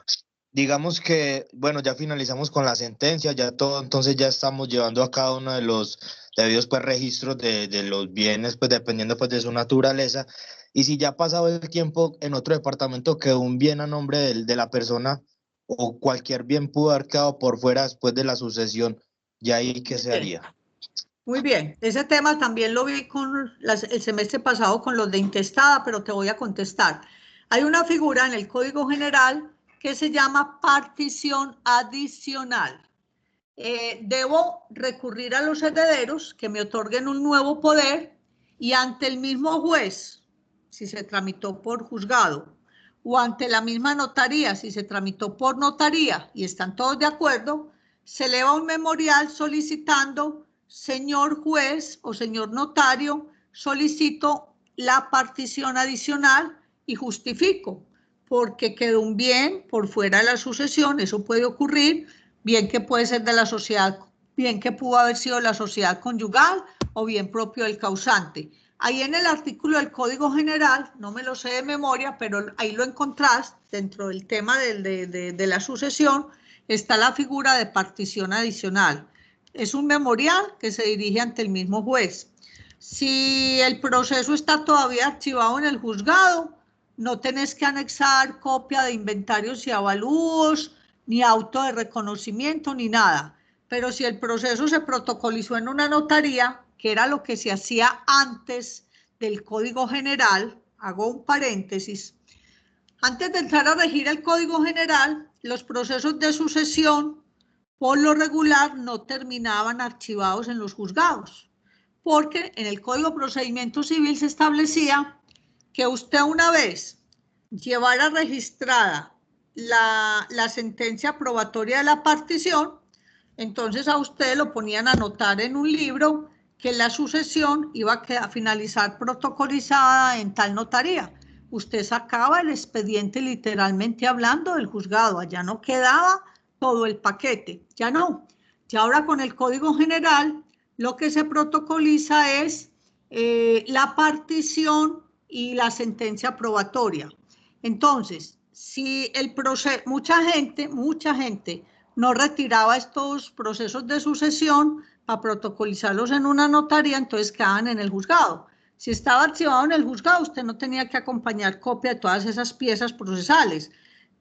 Digamos que, bueno, ya finalizamos con la sentencia, ya todo, entonces ya estamos llevando a cada uno de los debidos pues registros de los bienes, pues dependiendo pues de su naturaleza. Y si ya ha pasado el tiempo en otro departamento que un bien a nombre de la persona o cualquier bien pudo haber quedado por fuera después de la sucesión, ¿ya ahí qué se haría? Muy bien, ese tema también lo vi el semestre pasado con los de intestada, pero te voy a contestar. Hay una figura en el Código General que se llama partición adicional. Debo recurrir a los herederos que me otorguen un nuevo poder y ante el mismo juez, si se tramitó por juzgado, o ante la misma notaría, si se tramitó por notaría y están todos de acuerdo, se eleva un memorial solicitando: señor juez o señor notario, solicito la partición adicional y justifico, porque quedó un bien por fuera de la sucesión, eso puede ocurrir, bien que puede ser de la sociedad, bien que pudo haber sido la sociedad conyugal o bien propio del causante. Ahí en el artículo del Código General, no me lo sé de memoria, pero ahí lo encontrás, dentro del tema de la sucesión, está la figura de partición adicional. Es un memorial que se dirige ante el mismo juez. Si el proceso está todavía archivado en el juzgado, no tenés que anexar copia de inventarios y avalúos, ni auto de reconocimiento, ni nada. Pero si el proceso se protocolizó en una notaría, que era lo que se hacía antes del Código General, hago un paréntesis, antes de entrar a regir el Código General, los procesos de sucesión, por lo regular, no terminaban archivados en los juzgados, porque en el Código de Procedimiento Civil se establecía que usted una vez llevara registrada la sentencia aprobatoria de la partición, entonces a usted lo ponían a anotar en un libro que la sucesión iba a finalizar protocolizada en tal notaría. Usted sacaba el expediente literalmente hablando del juzgado, allá no quedaba todo el paquete, ya no. Ya ahora con el Código General lo que se protocoliza es la partición y la sentencia probatoria. Entonces, si el proceso, mucha gente no retiraba estos procesos de sucesión para protocolizarlos en una notaría, entonces quedaban en el juzgado. Si estaba archivado en el juzgado, usted no tenía que acompañar copia de todas esas piezas procesales.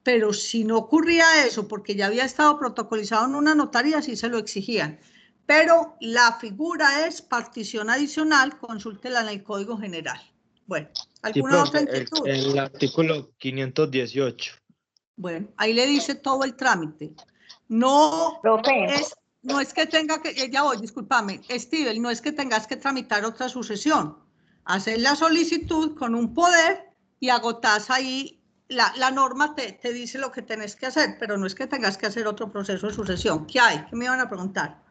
Pero si no ocurría eso, porque ya había estado protocolizado en una notaría, sí se lo exigían. Pero la figura es partición adicional, consúltela en el Código General. Bueno, ¿alguna otra inquietud? El artículo 518. Bueno, ahí le dice todo el trámite. No es que tenga que, ya voy, discúlpame, Steven, no es que tengas que tramitar otra sucesión. Hacer la solicitud con un poder y agotás ahí, la norma te dice lo que tenés que hacer, pero no es que tengas que hacer otro proceso de sucesión. ¿Qué hay? ¿Qué me iban a preguntar?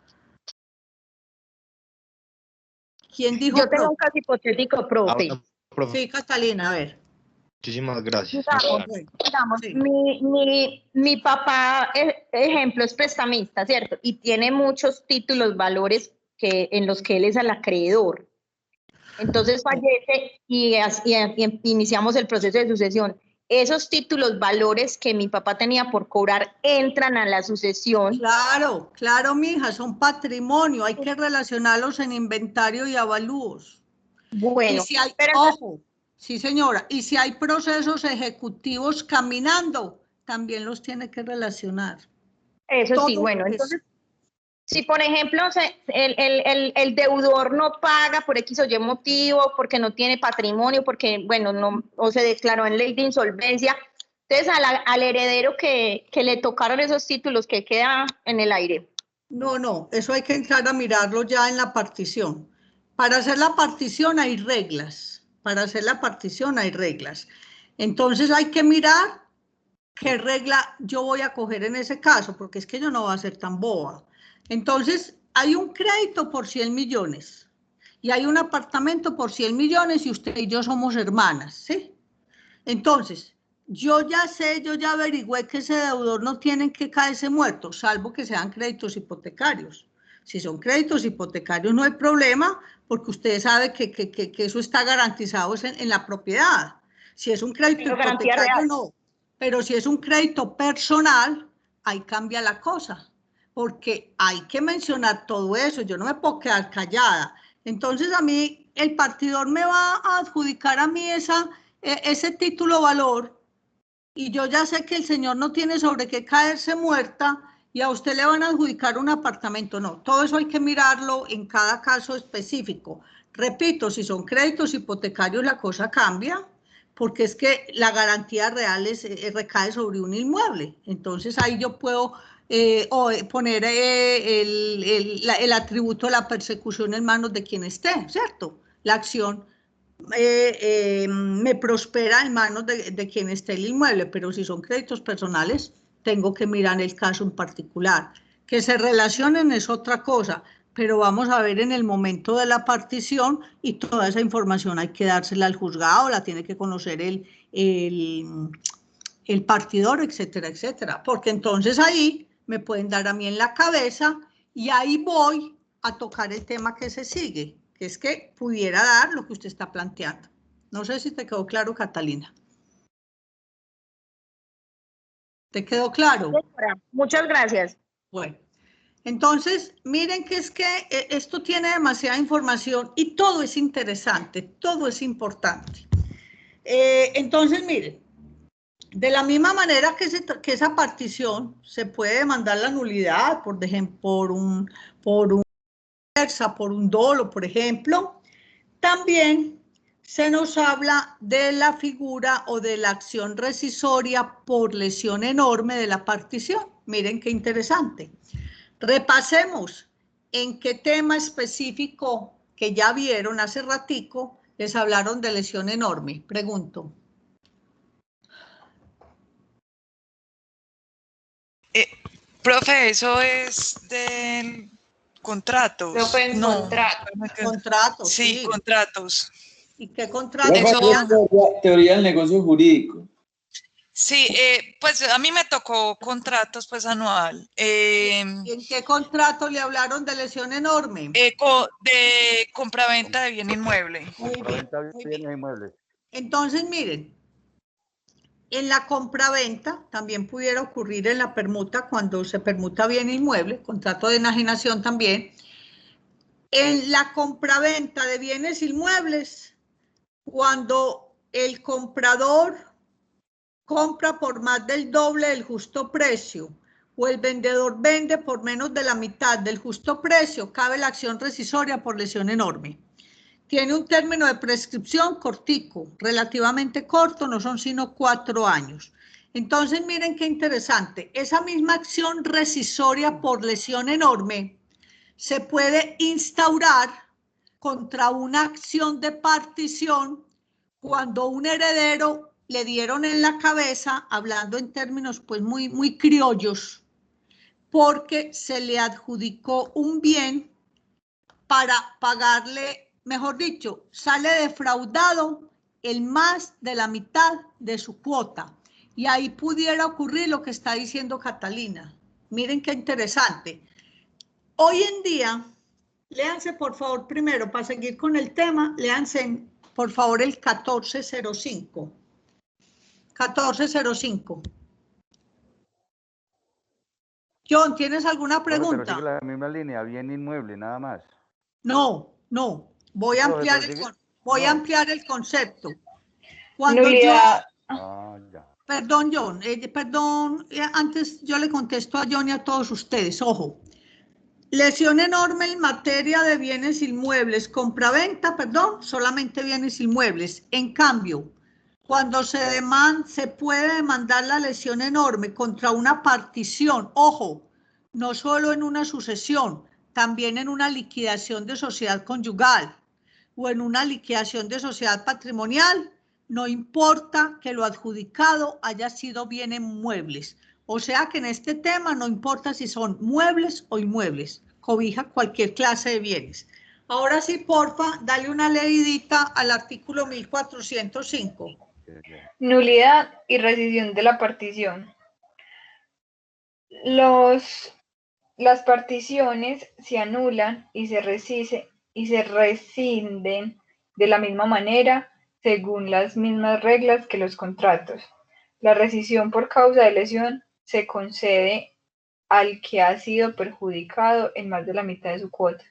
¿Quién dijo? Yo tengo un caso hipotético, profe. Sí, Catalina, a ver. Muchísimas gracias. Digamos, mi papá, ejemplo, es prestamista, ¿cierto? Y tiene muchos títulos, valores en los que él es el acreedor. Entonces fallece y iniciamos el proceso de sucesión. Esos títulos, valores que mi papá tenía por cobrar entran a la sucesión. Claro, claro, mija, son patrimonio. Hay que relacionarlos en inventario y avalúos. Bueno, y si hay, ojo, sí señora, y si hay procesos ejecutivos caminando, también los tiene que relacionar. Eso Todo sí, bueno, entonces, si por ejemplo el deudor no paga por X o Y motivo, porque no tiene patrimonio, porque, bueno, no, o se declaró en ley de insolvencia, entonces al heredero que le tocaron esos títulos, que queda en el aire. No, eso hay que entrar a mirarlo ya en la partición. Para hacer la partición hay reglas. Entonces hay que mirar qué regla yo voy a coger en ese caso, porque es que yo no voy a ser tan boba. Entonces, hay un crédito por 100 millones y hay un apartamento por 100 millones y usted y yo somos hermanas, ¿sí? Entonces, yo ya averigüé que ese deudor no tiene que caerse muerto, salvo que sean créditos hipotecarios. Si son créditos hipotecarios no hay problema, porque usted sabe que eso está garantizado en la propiedad. Si es un crédito hipotecario, no. Pero si es un crédito personal, ahí cambia la cosa, porque hay que mencionar todo eso. Yo no me puedo quedar callada. Entonces, a mí, el partidor me va a adjudicar a mí ese título valor, y yo ya sé que el señor no tiene sobre qué caerse muerta, y a usted le van a adjudicar un apartamento. No, todo eso hay que mirarlo en cada caso específico. Repito, si son créditos hipotecarios, la cosa cambia, porque es que la garantía real recae sobre un inmueble. Entonces ahí yo puedo poner el atributo de la persecución en manos de quien esté, ¿cierto? La acción me prospera en manos de quien esté el inmueble, pero si son créditos personales, tengo que mirar el caso en particular. Que se relacionen es otra cosa, pero vamos a ver en el momento de la partición, y toda esa información hay que dársela al juzgado, la tiene que conocer el partidor, etcétera, etcétera, porque entonces ahí me pueden dar a mí en la cabeza y ahí voy a tocar el tema que se sigue, que es que pudiera dar lo que usted está planteando. No sé si te quedó claro, Catalina. ¿Te quedó claro? Muchas gracias. Bueno, entonces, miren que es que esto tiene demasiada información y todo es interesante, todo es importante. Entonces, miren, de la misma manera que esa partición se puede demandar la nulidad, por ejemplo, por un dolo, por ejemplo, también se nos habla de la figura o de la acción rescisoria por lesión enorme de la partición. Miren qué interesante. Repasemos en qué tema específico que ya vieron hace ratico les hablaron de lesión enorme. Pregunto. Profe, eso es del contratos. Profe, en No, contratos. Sí, contratos. ¿Y qué contratos? Teoría del negocio jurídico. Sí, pues a mí me tocó contratos pues anual. ¿Y en qué contrato le hablaron de lesión enorme? De compraventa de bien inmueble. Compraventa de bienes inmuebles. Entonces, miren, en la compraventa también pudiera ocurrir en la permuta, cuando se permuta bien inmueble, contrato de enajenación también. En la compraventa de bienes inmuebles, cuando el comprador compra por más del doble del justo precio o el vendedor vende por menos de la mitad del justo precio, cabe la acción rescisoria por lesión enorme. Tiene un término de prescripción cortico, relativamente corto, no son sino 4 años. Entonces, miren qué interesante. Esa misma acción rescisoria por lesión enorme se puede instaurar contra una acción de partición cuando un heredero le dieron en la cabeza, hablando en términos pues muy criollos, porque se le adjudicó un bien para pagarle, mejor dicho, sale defraudado el más de la mitad de su cuota. Y ahí pudiera ocurrir lo que está diciendo Catalina. Miren qué interesante. Hoy en día, léanse por favor primero, para seguir con el tema, léanse por favor el 1405. 1405. John, ¿tienes alguna pregunta? Pero sigue la misma línea, bien inmueble, nada más. No. Voy a ampliar, ampliar el concepto. Cuando Nulidad. Perdón, John, antes yo le contesto a John y a todos ustedes, ojo. Lesión enorme en materia de bienes inmuebles, compraventa, solamente bienes inmuebles. En cambio, cuando se puede demandar la lesión enorme contra una partición, ojo, no solo en una sucesión, también en una liquidación de sociedad conyugal o en una liquidación de sociedad patrimonial, no importa que lo adjudicado haya sido bien muebles. O sea que en este tema no importa si son muebles o inmuebles, cobija cualquier clase de bienes. Ahora sí, porfa, dale una leidita al artículo 1405. Nulidad y rescisión de la partición. Las particiones se anulan y se rescinden de la misma manera según las mismas reglas que los contratos. La rescisión por causa de lesión se concede al que ha sido perjudicado en más de la mitad de su cuota.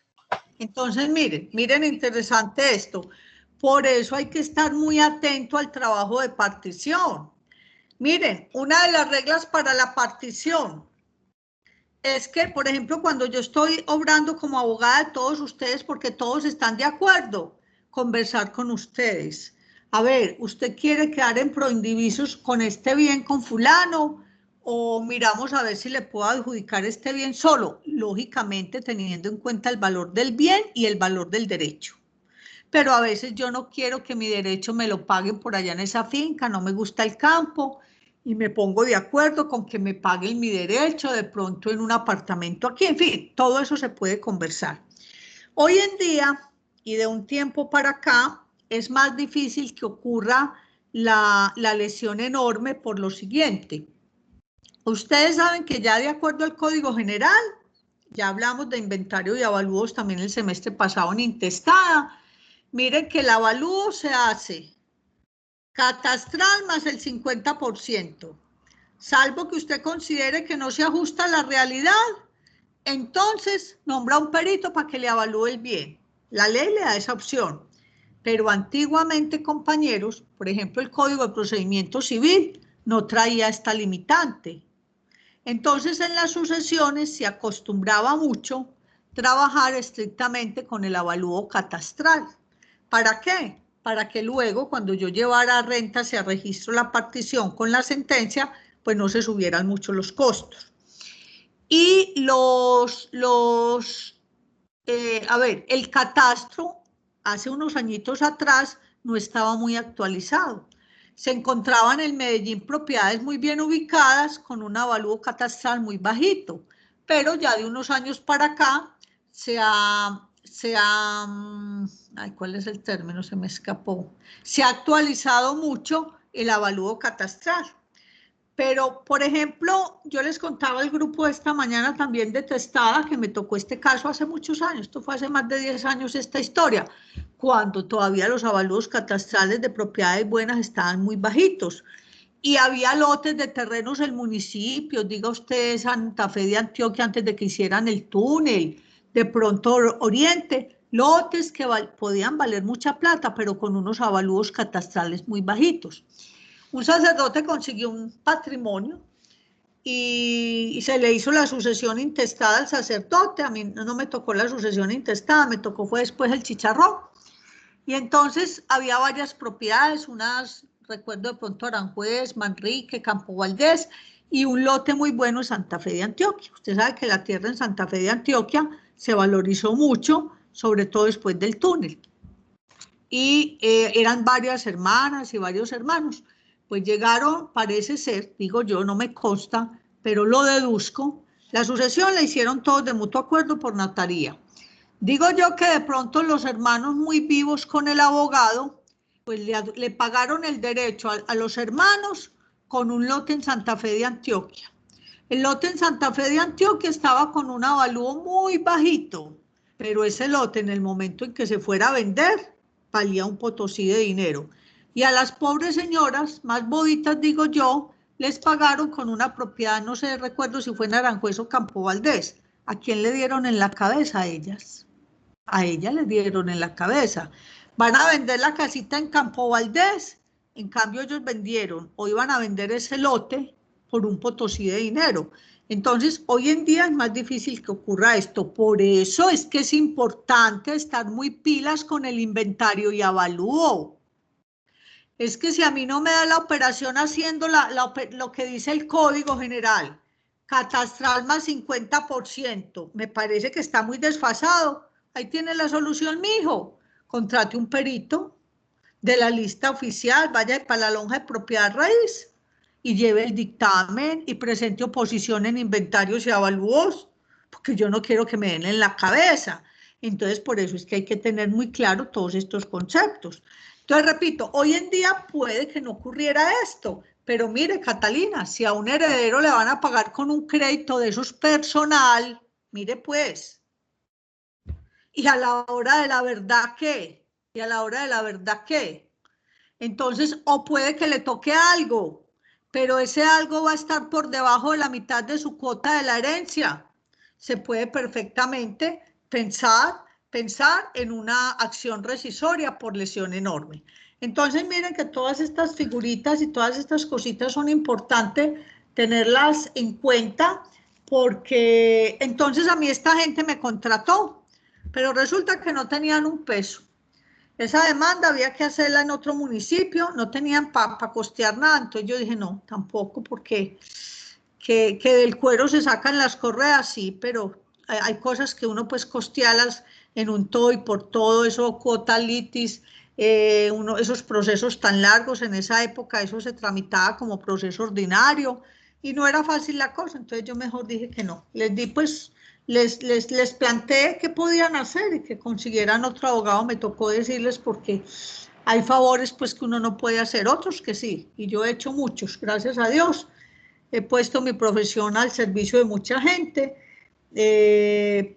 Entonces, miren interesante esto. Por eso hay que estar muy atento al trabajo de partición. Miren, una de las reglas para la partición es que, por ejemplo, cuando yo estoy obrando como abogada de todos ustedes, porque todos están de acuerdo, conversar con ustedes. A ver, ¿usted quiere quedar en proindivisos con este bien con fulano? O miramos a ver si le puedo adjudicar este bien solo, lógicamente teniendo en cuenta el valor del bien y el valor del derecho. Pero a veces yo no quiero que mi derecho me lo paguen por allá en esa finca, no me gusta el campo y me pongo de acuerdo con que me paguen mi derecho de pronto en un apartamento aquí. En fin, todo eso se puede conversar. Hoy en día y de un tiempo para acá es más difícil que ocurra la lesión enorme por lo siguiente. Ustedes saben que ya de acuerdo al Código General, ya hablamos de inventario y avalúos también el semestre pasado en intestada. Miren que el avalúo se hace catastral más el 50%. Salvo que usted considere que no se ajusta a la realidad, entonces nombra un perito para que le avalúe el bien. La ley le da esa opción. Pero antiguamente, compañeros, por ejemplo, el Código de Procedimiento Civil no traía esta limitante. Entonces, en las sucesiones se acostumbraba mucho trabajar estrictamente con el avalúo catastral. ¿Para qué? Para que luego, cuando yo llevara rentas y a registro la partición con la sentencia, pues no se subieran mucho los costos. Y el catastro, hace unos añitos atrás, no estaba muy actualizado. Se encontraban en Medellín propiedades muy bien ubicadas con un avalúo catastral muy bajito, pero ya de unos años para acá ¿cuál es el término? Se me escapó. Se ha actualizado mucho el avalúo catastral. Pero, por ejemplo, yo les contaba al grupo esta mañana también de Testada, que me tocó este caso hace muchos años, esto fue hace más de 10 años esta historia. cuando todavía los avalúos catastrales de propiedades buenas estaban muy bajitos. Y había lotes de terrenos en municipios, diga usted Santa Fe de Antioquia antes de que hicieran el túnel, de pronto Oriente, lotes que podían valer mucha plata, pero con unos avalúos catastrales muy bajitos. Un sacerdote consiguió un patrimonio y se le hizo la sucesión intestada al sacerdote. A mí no me tocó la sucesión intestada, me tocó fue después el chicharrón. Y entonces había varias propiedades, unas, recuerdo de pronto Aranjuez, Manrique, Campo Valdés, y un lote muy bueno en Santa Fe de Antioquia. Usted sabe que la tierra en Santa Fe de Antioquia se valorizó mucho, sobre todo después del túnel. Y eran varias hermanas y varios hermanos. Pues llegaron, parece ser, digo yo, no me consta, pero lo deduzco, la sucesión la hicieron todos de mutuo acuerdo por notaría. Digo yo que de pronto los hermanos muy vivos con el abogado, pues le pagaron el derecho a los hermanos con un lote en Santa Fe de Antioquia. El lote en Santa Fe de Antioquia estaba con un avalúo muy bajito, pero ese lote en el momento en que se fuera a vender, valía un potosí de dinero. Y a las pobres señoras, más bobitas digo yo, les pagaron con una propiedad, no sé, recuerdo si fue en Aranjuez o Campo Valdés. ¿A quién le dieron en la cabeza? A ellas. A ellas les dieron en la cabeza. Van a vender la casita en Campo Valdés, en cambio ellos vendieron o iban a vender ese lote por un potosí de dinero. Entonces, hoy en día es más difícil que ocurra esto. Por eso es que es importante estar muy pilas con el inventario y avalúo. Es que si a mí no me da la operación haciendo lo que dice el Código General, catastral más 50%, me parece que está muy desfasado. Ahí tiene la solución, mijo. Contrate un perito de la lista oficial, vaya para la lonja de propiedad raíz y lleve el dictamen y presente oposición en inventarios y avalúos, porque yo no quiero que me den en la cabeza. Entonces, por eso es que hay que tener muy claro todos estos conceptos. Entonces, repito, hoy en día puede que no ocurriera esto, pero mire, Catalina, si a un heredero le van a pagar con un crédito de esos personal, mire pues, y a la hora de la verdad, ¿qué? Y a la hora de la verdad, ¿qué? Entonces, o puede que le toque algo, pero ese algo va a estar por debajo de la mitad de su cuota de la herencia. Se puede perfectamente pensar en una acción rescisoria por lesión enorme. Entonces, miren que todas estas figuritas y todas estas cositas son importantes tenerlas en cuenta, porque entonces a mí esta gente me contrató, pero resulta que no tenían un peso. Esa demanda había que hacerla en otro municipio, no tenían para costear nada, entonces yo dije, no, tampoco, porque que del cuero se sacan las correas, sí, pero hay cosas que uno pues costearlas en un todo y por todo, eso cuota litis, esos procesos tan largos en esa época, eso se tramitaba como proceso ordinario y no era fácil la cosa, entonces yo mejor dije que no, les di pues, les planteé qué podían hacer y que consiguieran otro abogado, me tocó decirles porque hay favores pues que uno no puede hacer, otros que sí, y yo he hecho muchos, gracias a Dios, he puesto mi profesión al servicio de mucha gente,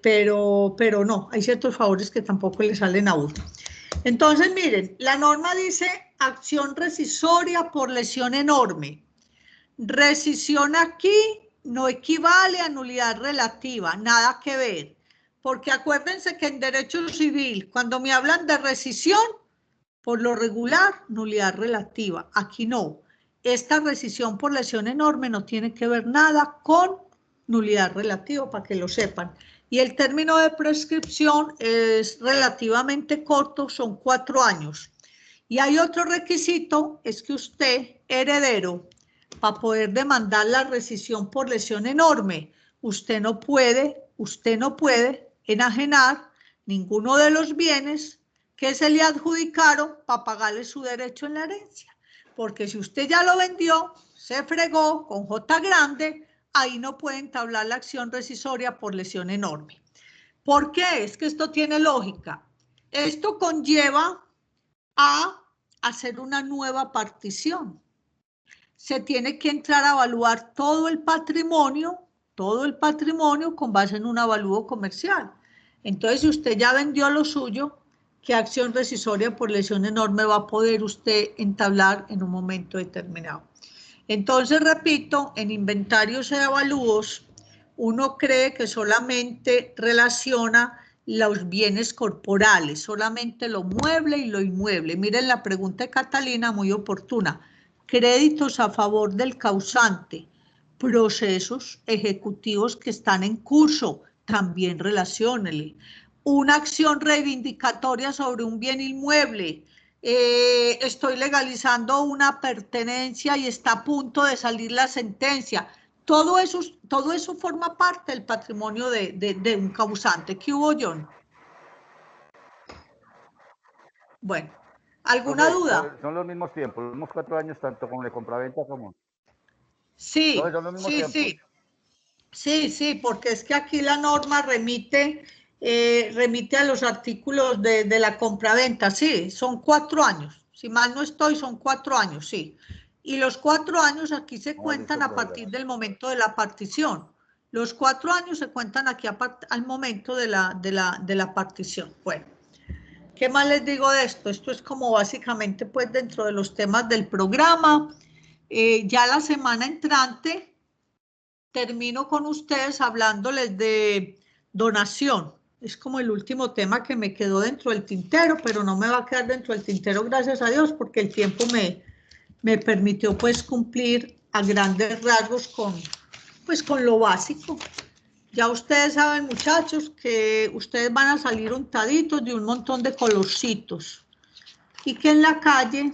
pero no, hay ciertos favores que tampoco le salen a uno. Entonces, miren, la norma dice acción rescisoria por lesión enorme. Rescisión aquí no equivale a nulidad relativa, nada que ver, porque acuérdense que en derecho civil, cuando me hablan de rescisión, por lo regular, nulidad relativa, aquí no. Esta rescisión por lesión enorme no tiene que ver nada con nulidad relativa, para que lo sepan. Y el término de prescripción es relativamente corto, son 4 años. Y hay otro requisito, es que usted, heredero, para poder demandar la rescisión por lesión enorme, usted no puede enajenar ninguno de los bienes que se le adjudicaron para pagarle su derecho en la herencia. Porque si usted ya lo vendió, se fregó con J grande, ahí no puede entablar la acción rescisoria por lesión enorme. ¿Por qué? Es que esto tiene lógica. Esto conlleva a hacer una nueva partición. Se tiene que entrar a evaluar todo el patrimonio con base en un avalúo comercial. Entonces, si usted ya vendió lo suyo, qué acción rescisoria por lesión enorme va a poder usted entablar en un momento determinado. Entonces, repito, en inventarios e avalúos, uno cree que solamente relaciona los bienes corporales, solamente lo mueble y lo inmueble. Miren la pregunta de Catalina, muy oportuna. Créditos a favor del causante, procesos ejecutivos que están en curso, también relaciónele. Una acción reivindicatoria sobre un bien inmueble. Estoy legalizando una pertenencia y está a punto de salir la sentencia. Todo eso forma parte del patrimonio de un causante. ¿Qué hubo, John? Bueno, ¿alguna duda? Son los mismos tiempos, los mismos 4 años, tanto con la compraventa como... Sí, son los mismos tiempos. sí. Sí, porque es que aquí la norma remite a los artículos de la compraventa. Sí, son 4 años. Si mal no estoy, son 4 años, sí. Y los 4 años aquí se cuentan a partir del momento de la partición. Los 4 años se cuentan aquí al momento de la partición. Bueno, ¿qué más les digo de esto? Esto es como básicamente pues dentro de los temas del programa. Ya la semana entrante termino con ustedes hablándoles de donación. Es como el último tema que me quedó dentro del tintero, pero no me va a quedar dentro del tintero, gracias a Dios, porque el tiempo me permitió pues cumplir a grandes rasgos con lo básico. Ya ustedes saben, muchachos, que ustedes van a salir untaditos de un montón de colorcitos y que en la calle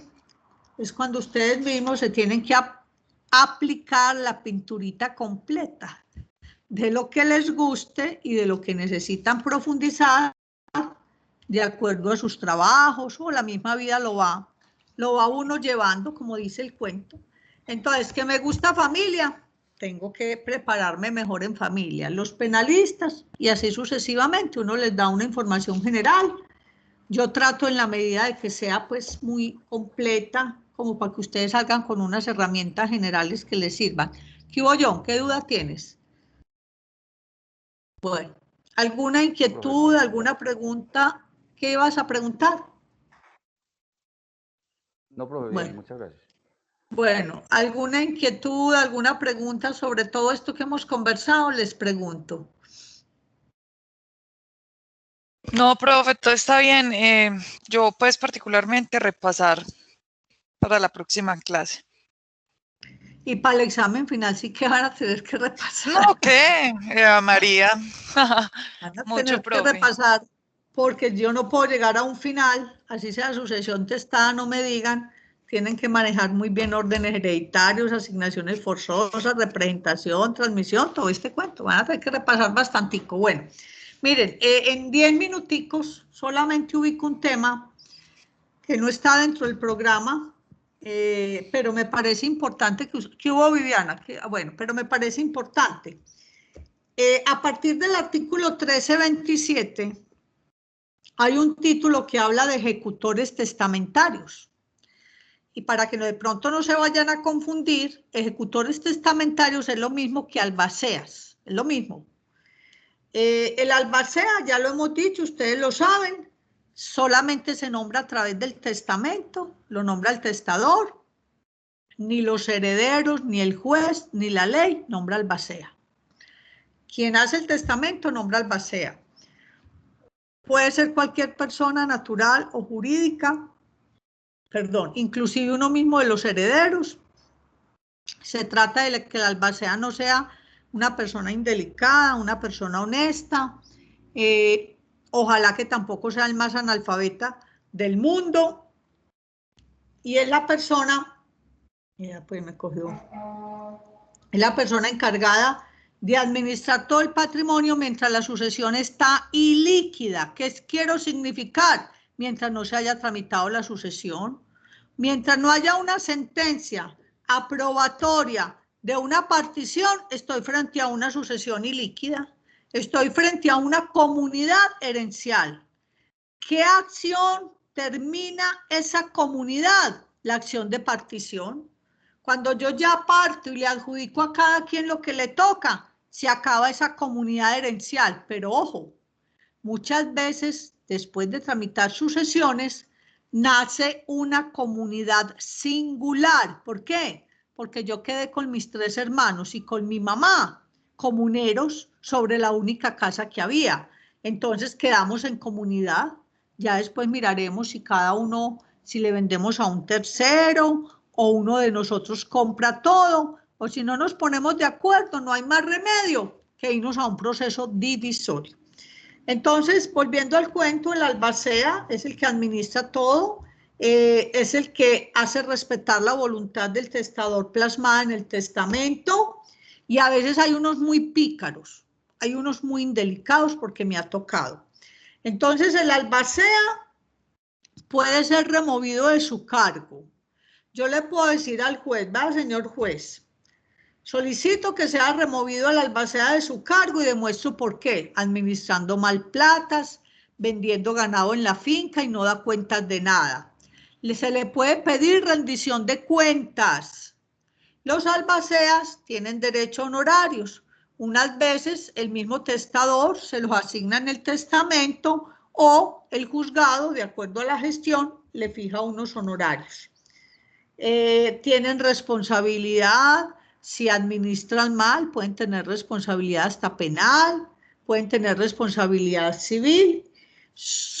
es cuando ustedes mismos se tienen que aplicar la pinturita completa de lo que les guste y de lo que necesitan profundizar de acuerdo a sus trabajos o la misma vida lo va uno llevando, como dice el cuento. Entonces, ¿qué me gusta familia? Tengo que prepararme mejor en familia. Los penalistas y así sucesivamente, uno les da una información general. Yo trato en la medida de que sea pues muy completa, como para que ustedes salgan con unas herramientas generales que les sirvan. ¿Qué hubo, John? ¿Qué duda tienes? Bueno, ¿alguna inquietud, alguna pregunta? ¿Qué ibas a preguntar? No, profe, bien, Bueno. muchas gracias. Bueno, ¿alguna inquietud, alguna pregunta sobre todo esto que hemos conversado? Les pregunto. No, profe, todo está bien. Yo pues particularmente repasar para la próxima clase. Y para el examen final sí que van a tener que repasar. No, ¿qué? María. Van a Mucho, tener que profe. repasar porque yo no puedo llegar a un final, así sea sucesión testada, no me digan, tienen que manejar muy bien órdenes hereditarios, asignaciones forzosas, representación, transmisión, todo este cuento, van a tener que repasar bastantico. Bueno, miren, en 10 minuticos solamente ubico un tema que no está dentro del programa, pero me parece importante que hubo Viviana, bueno, pero me parece importante. A partir del artículo 1327, hay un título que habla de ejecutores testamentarios. Y para que de pronto no se vayan a confundir, ejecutores testamentarios es lo mismo que albaceas, es lo mismo. El albacea, ya lo hemos dicho, ustedes lo saben, solamente se nombra a través del testamento, lo nombra el testador, ni los herederos, ni el juez, ni la ley nombra albacea. Quien hace el testamento nombra albacea. Puede ser cualquier persona natural o jurídica, inclusive uno mismo de los herederos. Se trata de que el albacea no sea una persona indelicada, una persona honesta, ojalá que tampoco sea el más analfabeta del mundo, y es la persona, pues me cogió, es la persona encargada de administrar todo el patrimonio mientras la sucesión está ilíquida. ¿Qué quiero significar? Mientras no se haya tramitado la sucesión, mientras no haya una sentencia aprobatoria de una partición, estoy frente a una sucesión ilíquida, estoy frente a una comunidad herencial. ¿Qué acción termina esa comunidad? La acción de partición. Cuando yo ya parto y le adjudico a cada quien lo que le toca, se acaba esa comunidad herencial. Pero ojo, muchas veces después de tramitar sucesiones, nace una comunidad singular. ¿Por qué? Porque yo quedé con mis 3 hermanos y con mi mamá, comuneros sobre la única casa que había. Entonces quedamos en comunidad. Ya después miraremos si cada uno, si le vendemos a un tercero o uno de nosotros compra todo, o si no nos ponemos de acuerdo, no hay más remedio que irnos a un proceso divisorio. Entonces, volviendo al cuento, el albacea es el que administra todo, es el que hace respetar la voluntad del testador plasmada en el testamento, y a veces hay unos muy pícaros, hay unos muy indelicados porque me ha tocado. Entonces, el albacea puede ser removido de su cargo. Yo le puedo decir al juez, va, señor juez, solicito que sea removido al albacea de su cargo y demuestro por qué, administrando mal platas, vendiendo ganado en la finca y no da cuentas de nada. Se le puede pedir rendición de cuentas. Los albaceas tienen derecho a honorarios. Unas veces el mismo testador se los asigna en el testamento o el juzgado, de acuerdo a la gestión, le fija unos honorarios. Tienen responsabilidad, si administran mal, pueden tener responsabilidad hasta penal, pueden tener responsabilidad civil,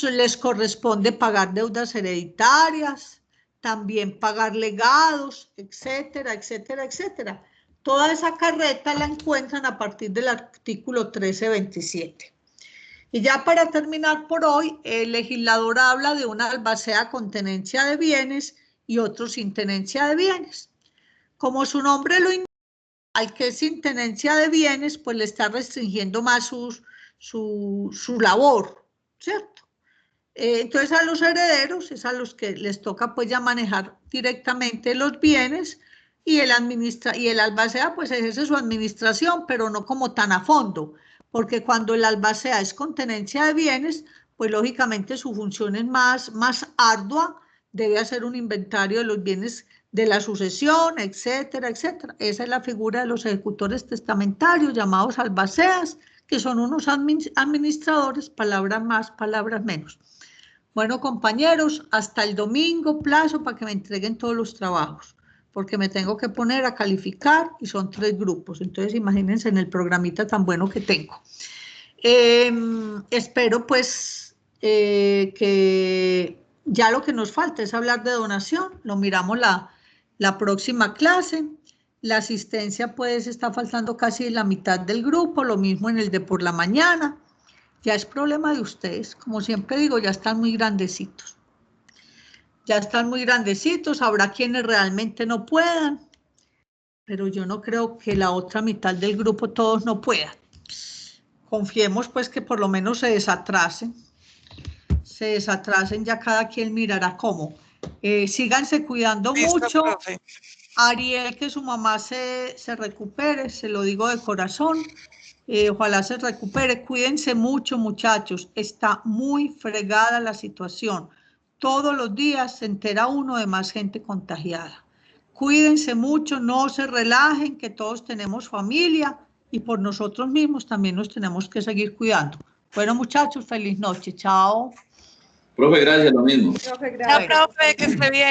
les corresponde pagar deudas hereditarias, también pagar legados, etcétera, etcétera, etcétera. Toda esa carreta la encuentran a partir del artículo 1327. Y ya para terminar por hoy, el legislador habla de una albacea con tenencia de bienes y otro sin tenencia de bienes. Como su nombre lo indica, al que es sin tenencia de bienes, pues le está restringiendo más su labor, ¿cierto? Entonces a los herederos es a los que les toca pues ya manejar directamente los bienes, y el albacea pues ejerce su administración, pero no como tan a fondo, porque cuando el albacea es con tenencia de bienes, pues lógicamente su función es más ardua, debe hacer un inventario de los bienes de la sucesión, etcétera, etcétera. Esa es la figura de los ejecutores testamentarios, llamados albaceas, que son unos administradores, palabras más, palabras menos. Bueno, compañeros, hasta el domingo plazo para que me entreguen todos los trabajos, porque me tengo que poner a calificar y son 3 grupos. Entonces, imagínense en el programita tan bueno que tengo. Espero pues que ya lo que nos falta es hablar de donación. Lo miramos la próxima clase. La asistencia pues está faltando casi la mitad del grupo, lo mismo en el de por la mañana. Ya es problema de ustedes, como siempre digo, ya están muy grandecitos. Ya están muy grandecitos, habrá quienes realmente no puedan, pero yo no creo que la otra mitad del grupo todos no puedan. Confiemos pues que por lo menos se desatrasen, ya cada quien mirará cómo. Síganse cuidando mucho. Profe. Ariel, que su mamá se recupere, se lo digo de corazón. Ojalá se recupere. Cuídense mucho, muchachos. Está muy fregada la situación. Todos los días se entera uno de más gente contagiada. Cuídense mucho, no se relajen, que todos tenemos familia y por nosotros mismos también nos tenemos que seguir cuidando. Bueno, muchachos, feliz noche. Chao. Profe, gracias, lo mismo. Profe, gracias. Chao, profe, que esté bien.